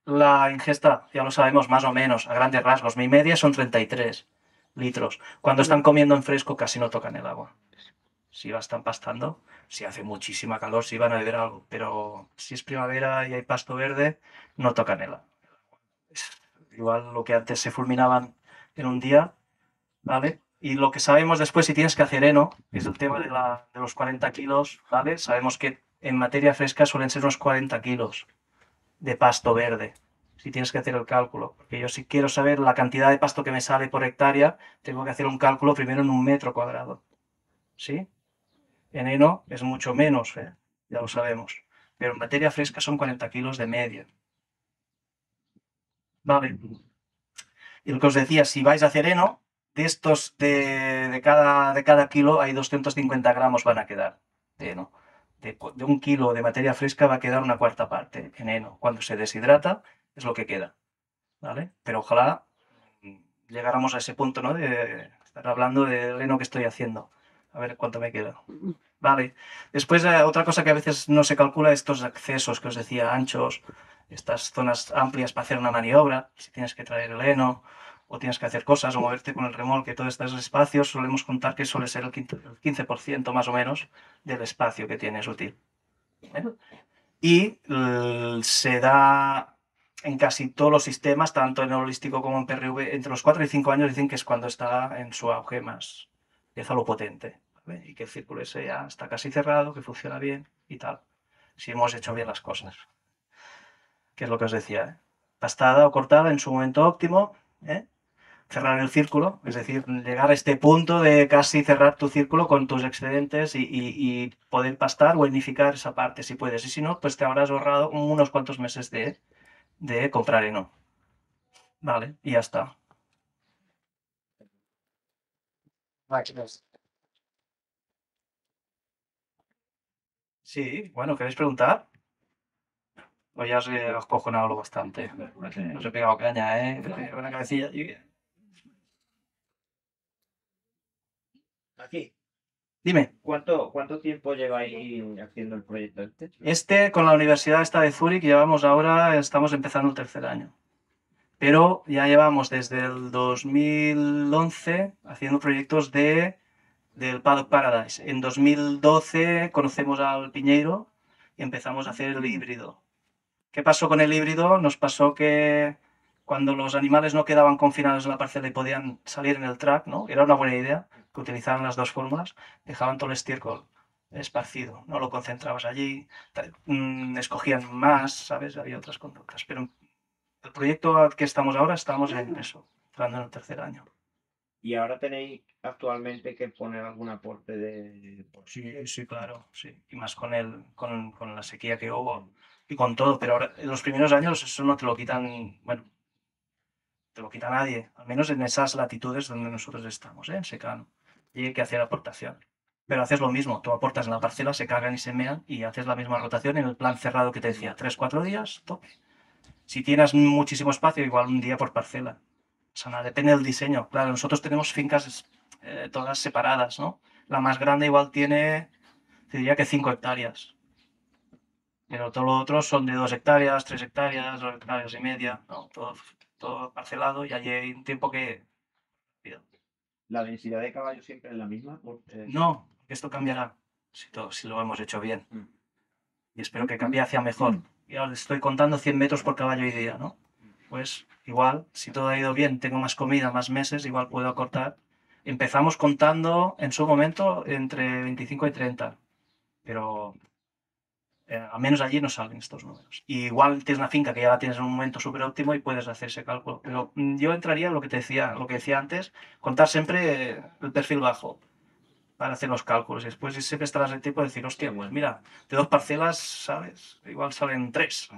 la ingesta, ya lo sabemos más o menos, a grandes rasgos. Mi media son 33 litros. Cuando están comiendo en fresco casi no tocan el agua. Si están pastando, si hace muchísima calor, si van a beber algo. Pero si es primavera y hay pasto verde, no tocan el agua. Es igual lo que antes se fulminaban en un día, ¿vale? Y lo que sabemos después, si tienes que hacer heno, es el tema de los 40 kilos, ¿vale? Sabemos que en materia fresca suelen ser unos 40 kilos de pasto verde, si tienes que hacer el cálculo. Porque yo si quiero saber la cantidad de pasto que me sale por hectárea, tengo que hacer un cálculo primero en un metro cuadrado. ¿Sí? En heno es mucho menos, ya lo sabemos. Pero en materia fresca son 40 kilos de media. Vale. Y lo que os decía, si vais a hacer heno, de estos, de cada kilo hay 250 gramos van a quedar de heno. De un kilo de materia fresca va a quedar una cuarta parte en heno. Cuando se deshidrata es lo que queda. ¿Vale? Pero ojalá llegáramos a ese punto, ¿no? De estar hablando del heno que estoy haciendo. A ver cuánto me queda. Vale. Después, otra cosa que a veces no se calcula, estos accesos que os decía, anchos, estas zonas amplias para hacer una maniobra, si tienes que traer el heno, o tienes que hacer cosas, o moverte con el remolque, todos estos espacios, solemos contar que suele ser el 15% más o menos del espacio que tienes útil. Y se da en casi todos los sistemas, tanto en holístico como en PRV, entre los 4 y 5 años dicen que es cuando está en su auge más, empieza lo potente, ¿vale? Y que el círculo ese ya está casi cerrado, que funciona bien y tal, si hemos hecho bien las cosas. Que es lo que os decía, pastada o cortada en su momento óptimo, cerrar el círculo, es decir, llegar a este punto de casi cerrar tu círculo con tus excedentes y poder pastar o unificar esa parte si puedes. Y si no, pues te habrás ahorrado unos cuantos meses de comprar heno. Vale, y ya está. Sí, bueno, ¿queréis preguntar? Pues ya os he acojonado bastante. Os he pegado caña, ¿eh? Una cabecilla. Aquí. Dime. ¿Cuánto tiempo lleváis haciendo el proyecto este? Con la Universidad esta de Zúrich estamos empezando el tercer año. Pero ya llevamos desde el 2011 haciendo proyectos del Paddock Paradise. En 2012 conocemos al Piñeiro y empezamos a hacer el híbrido. ¿Qué pasó con el híbrido? Nos pasó que cuando los animales no quedaban confinados en la parcela y podían salir en el track, ¿no? Era una buena idea que utilizaran las dos fórmulas, dejaban todo el estiércol esparcido, no lo concentrabas allí, escogían más, ¿sabes? Había otras conductas, pero el proyecto al que estamos ahora estamos en eso, entrando en el tercer año. ¿Y ahora tenéis actualmente que poner algún aporte de...? Sí, claro, sí. Y más con la sequía que hubo y con todo, pero ahora, en los primeros años eso no te lo quitan, bueno, te lo quita nadie, al menos en esas latitudes donde nosotros estamos, en secano, y hay que hacer aportación. Pero haces lo mismo, tú aportas en la parcela, se cagan y se mean y haces la misma rotación en el plan cerrado que te decía, 3-4 días, tope. Si tienes muchísimo espacio, igual un día por parcela. O sea, nada, depende del diseño. Claro, nosotros tenemos fincas todas separadas, ¿no? La más grande igual tiene, te diría que 5 hectáreas. Pero todo lo otro son de 2 hectáreas, 3 hectáreas, 2 hectáreas y media, ¿no? Todo parcelado y allí hay un tiempo que... ¿La densidad de caballos siempre es la misma? No, esto cambiará si lo hemos hecho bien. Y espero que cambie hacia mejor. Y ahora estoy contando 100 metros por caballo y día, ¿no? Pues igual, si todo ha ido bien, tengo más comida, más meses, igual puedo acortar. Empezamos contando en su momento entre 25 y 30, pero al menos allí no salen estos números. Y igual tienes una finca que ya la tienes en un momento súper óptimo y puedes hacer ese cálculo. Pero yo entraría en lo que decía antes, contar siempre el perfil bajo para hacer los cálculos. Y después siempre estarás el tiempo de decir, hostia, pues mira, de 2 parcelas, ¿sabes? Igual salen 3.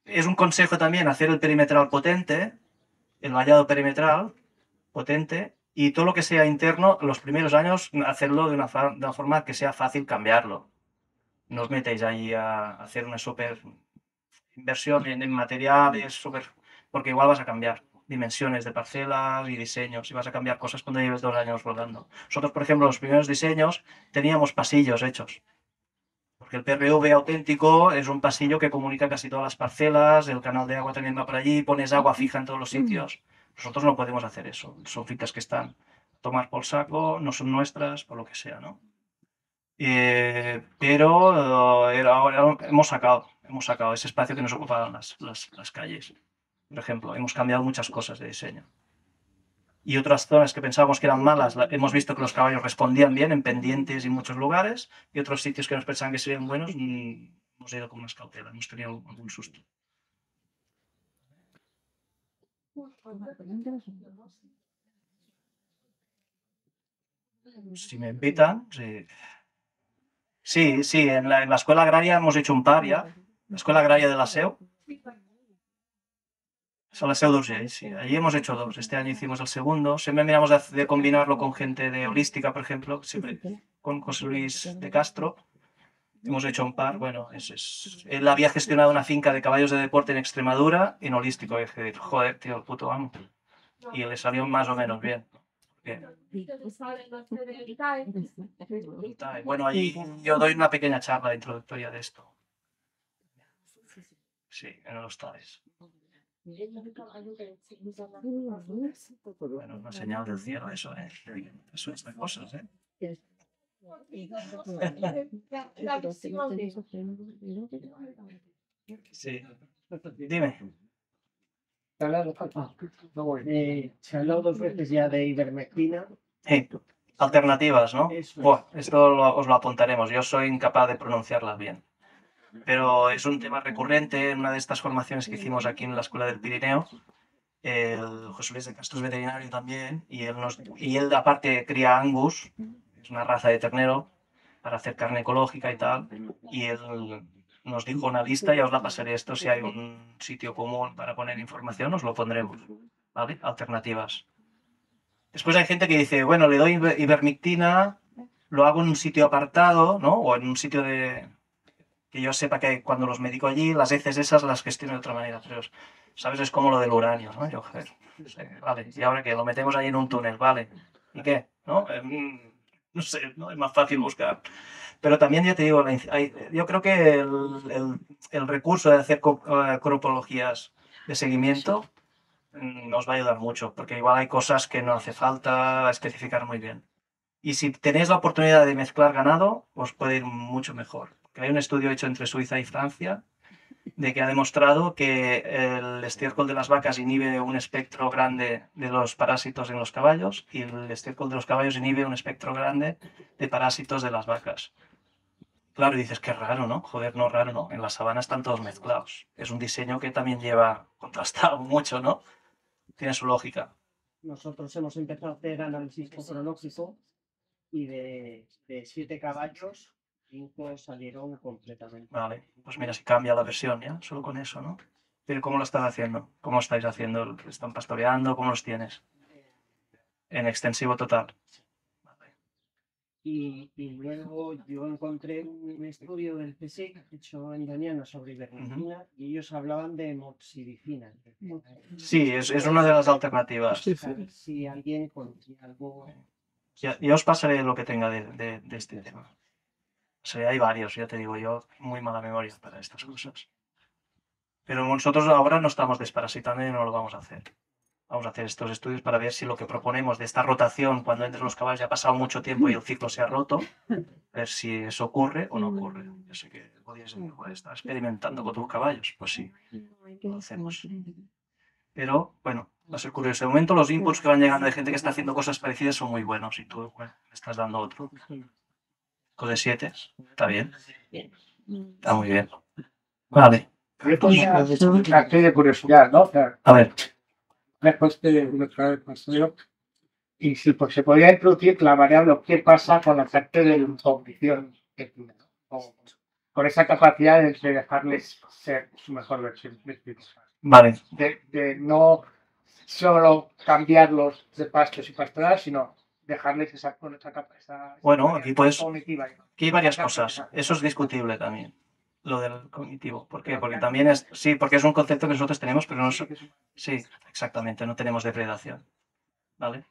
Es un consejo también hacer el perimetral potente, el vallado perimetral potente, y todo lo que sea interno, los primeros años, hacerlo de una forma que sea fácil cambiarlo. No os metéis ahí a hacer una súper inversión en materiales, porque igual vas a cambiar dimensiones de parcelas y diseños, y vas a cambiar cosas cuando lleves 2 años rodando. Nosotros, por ejemplo, los primeros diseños teníamos pasillos hechos. Porque el PRV auténtico es un pasillo que comunica casi todas las parcelas, el canal de agua también va por allí, pones agua fija en todos los sitios. Nosotros no podemos hacer eso. Son fincas que están a tomar por saco, no son nuestras, por lo que sea, ¿no? Pero ahora hemos sacado ese espacio que nos ocupaban las calles. Por ejemplo, hemos cambiado muchas cosas de diseño. Y otras zonas que pensábamos que eran malas, hemos visto que los caballos respondían bien en pendientes y en muchos lugares, y otros sitios que nos pensaban que serían buenos, hemos ido con más cautela, hemos tenido algún susto. Si me invitan, sí. Sí, en la escuela agraria hemos hecho un par ya, la escuela agraria de la SEU. Es la SEU d'Urgell, sí. Allí hemos hecho 2. Este año hicimos el segundo. Siempre miramos de combinarlo con gente de holística, por ejemplo, siempre con José Luis de Castro. Hemos hecho un par. Bueno, él había gestionado una finca de caballos de deporte en Extremadura en holístico. Y dije, joder, tío, el puto amo. Y le salió más o menos bien. Bueno, allí yo doy una pequeña charla introductoria de esto. Sí, en los TAES. Bueno, una señal del cielo, eso, ¿eh? Eso es de cosas, ¿eh? Sí. Dime. Se ha hablado 2 veces ya de ivermectina. Alternativas, ¿no? Eso es. Buah, esto os lo apuntaremos. Yo soy incapaz de pronunciarlas bien. Pero es un tema recurrente en una de estas formaciones que hicimos aquí en la Escuela del Pirineo. El José Luis de Castro es veterinario también y él aparte cría Angus, es una raza de ternero para hacer carne ecológica y tal, y él nos dijo una lista, ya os la pasaré esto, si hay un sitio común para poner información, os lo pondremos, ¿vale? Alternativas. Después hay gente que dice, bueno, le doy ivermectina, lo hago en un sitio apartado, ¿no? O en un sitio que yo sepa que cuando los medico allí, las heces esas las gestiono de otra manera, pero, ¿sabes? Es como lo del uranio, ¿no? Yo, joder, no sé, vale, y ahora que lo metemos ahí en un túnel, vale, ¿y qué? ¿No? No sé, ¿no? Es más fácil buscar. Pero también, ya te digo, yo creo que el recurso de hacer cropologías de seguimiento nos va a ayudar mucho, porque igual hay cosas que no hace falta especificar muy bien. Y si tenéis la oportunidad de mezclar ganado, os puede ir mucho mejor. Porque hay un estudio hecho entre Suiza y Francia de que ha demostrado que el estiércol de las vacas inhibe un espectro grande de los parásitos en los caballos y el estiércol de los caballos inhibe un espectro grande de parásitos de las vacas. Claro, y dices, qué raro, ¿no? Joder, no, raro, ¿no? En la sabana están todos mezclados. Es un diseño que también lleva contrastado mucho, ¿no? Tiene su lógica. Nosotros hemos empezado a hacer análisis cronológico y de 7 caballos, 5 salieron completamente. Vale, pues mira, si cambia la versión, ¿ya? Solo con eso, ¿no? Pero ¿cómo lo están haciendo? ¿Cómo estáis haciendo? ¿Están pastoreando? ¿Cómo los tienes? En extensivo total. Y luego yo encontré un estudio del CSIC hecho en Doñana sobre ivermectina y ellos hablaban de moxidicina. Sí, es una de las alternativas. Si alguien conocía algo... Ya os pasaré lo que tenga de este tema. O sea, hay varios, ya te digo yo, muy mala memoria para estas cosas. Pero nosotros ahora no estamos desparasitando y no lo vamos a hacer. Vamos a hacer estos estudios para ver si lo que proponemos de esta rotación, cuando entren los caballos ya ha pasado mucho tiempo y el ciclo se ha roto, ver si eso ocurre o no ocurre. Yo sé que podías estar experimentando con tus caballos, pues sí, lo hacemos. Pero bueno, va a ser curioso. De momento los inputs que van llegando de gente que está haciendo cosas parecidas son muy buenos y tú me estás dando otro. Con de 7, está bien. Está muy bien. Vale. Yo tenía una serie de curiosidad, ¿no? O sea, A ver. después de nuestra estudio, y si pues, se podría introducir la variable qué pasa con la parte de la cognición, con esa capacidad de dejarles ser su mejor versión. Vale. De no solo cambiarlos de pastos y pastoral, sino dejarles esa capacidad. Bueno, aquí puedes. Cognitiva. Aquí hay varias cosas. Eso es discutible también. Lo del cognitivo. ¿Por qué? Porque también es. Sí, porque es un concepto que nosotros tenemos, pero no. Sí, exactamente. No tenemos depredación. ¿Vale?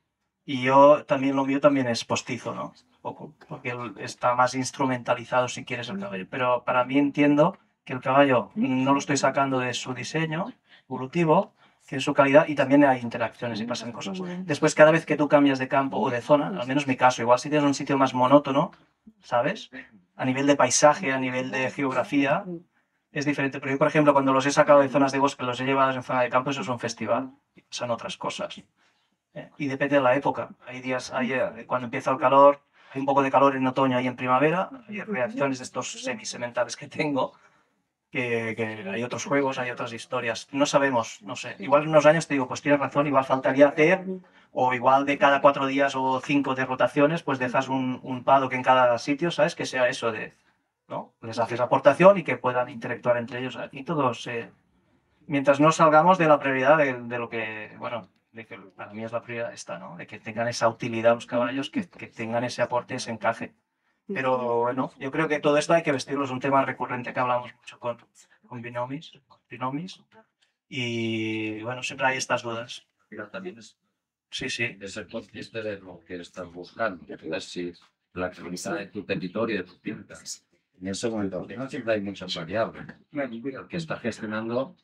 Y yo también, lo mío también es postizo, ¿no? Un poco. Porque está más instrumentalizado, si quieres, el caballo. Pero para mí entiendo que el caballo no lo estoy sacando de su diseño evolutivo, tiene su calidad y también hay interacciones y pasan cosas. Después, cada vez que tú cambias de campo o de zona, al menos mi caso, igual si tienes un sitio más monótono, ¿sabes? A nivel de paisaje, a nivel de geografía, es diferente. Pero yo, por ejemplo, cuando los he sacado de zonas de bosque, los he llevado en zona de campo, eso es un festival. Son otras cosas. Y depende de la época. Hay días, cuando empieza el calor, hay un poco de calor en otoño y en primavera, hay reacciones de estos semisementales que tengo, que hay otros juegos, hay otras historias. No sabemos, no sé. Igual en unos años te digo, pues tienes razón, igual faltaría hacer, o igual de cada 4 días o 5 de rotaciones, pues dejas un paddock en cada sitio, ¿sabes? Que sea eso de, ¿no? Les haces aportación y que puedan interactuar entre ellos. Y todos, mientras no salgamos de la prioridad de lo que, bueno, de que para mí es la prioridad esta, ¿no? De que tengan esa utilidad los caballos, que tengan ese aporte, ese encaje. Pero bueno, yo creo que todo esto hay que vestirlo, es un tema recurrente que hablamos mucho con binomis. Y bueno, siempre hay estas dudas. Pero también es Sí, sí. el consciente de lo que estás buscando. Es decir, la calidad de tu territorio, de tus fincas. En ese momento, no siempre hay muchas variables. El que está gestionando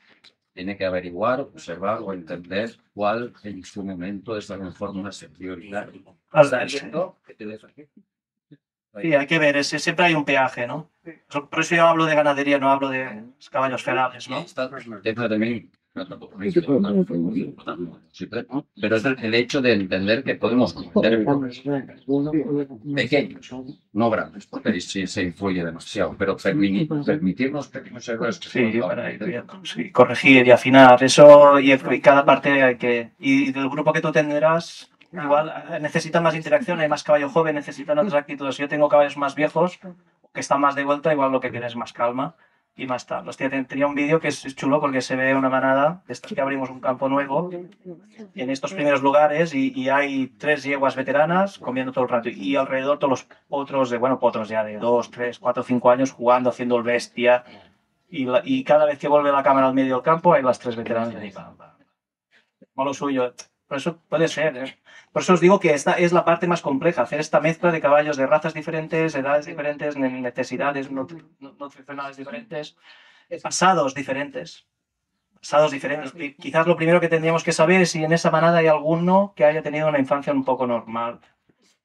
tiene que averiguar, observar o entender cuál en su momento es la mejor prioridad. Sí, hay que ver, siempre hay un peaje, ¿no? Por eso yo hablo de ganadería, no hablo de caballos ferables, ¿no? Pero es el hecho de entender que podemos cometer pequeños, no grandes, porque si se influye demasiado, pero permitirnos pequeños errores. Sí, para ir viendo, sí, corregir y afinar, eso, y cada parte hay que... Y del grupo que tú tendrás, igual necesitan más interacción, hay más caballo joven, necesitan otras actitudes. Yo tengo caballos más viejos, que están más de vuelta, igual lo que quieres es más calma. y más tal. Hostia, tenía un vídeo que es chulo porque se ve una manada, de estas que abrimos un campo nuevo, en estos primeros lugares y hay 3 yeguas veteranas comiendo todo el rato y alrededor todos los potros de, bueno, potros ya de 2, 3, 4, 5 años jugando, haciendo el bestia y cada vez que vuelve la cámara al medio del campo hay las 3 veteranas ahí, pam, pam. Como lo suyo. Por eso puede ser, ¿eh? Por eso os digo que esta es la parte más compleja, hacer esta mezcla de caballos de razas diferentes, edades diferentes, necesidades nutricionales diferentes, pasados diferentes. Pasados diferentes. Quizás lo primero que tendríamos que saber es si en esa manada hay alguno que haya tenido una infancia un poco normal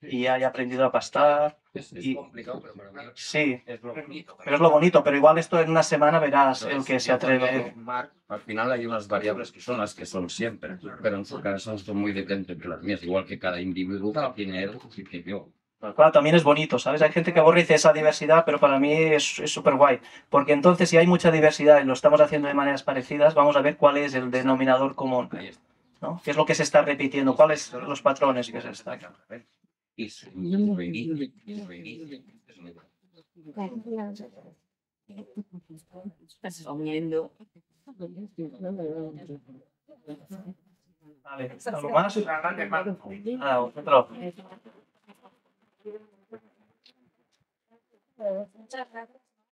y haya aprendido a pastar. Es Y- complicado, pero para mí Sí, es lo bonito. pero es lo bonito, pero igual esto en una semana verás el que se atreve. Al final hay unas variables que son las que son siempre, pero en su caso son muy diferentes que las mías, igual que cada individuo tiene él que yo. Claro, también es bonito, ¿sabes? Hay gente que aborrece esa diversidad, pero para mí es súper guay. Porque entonces, si hay mucha diversidad y lo estamos haciendo de maneras parecidas, vamos a ver cuál es el denominador común, Ahí está. ¿no? ¿Qué es lo que se está repitiendo? ¿Cuáles son los patrones que se están? Y su reinicio, su reinicio. Estás comiendo. Vale, ¿algo más? Ah, otro. Muchas gracias.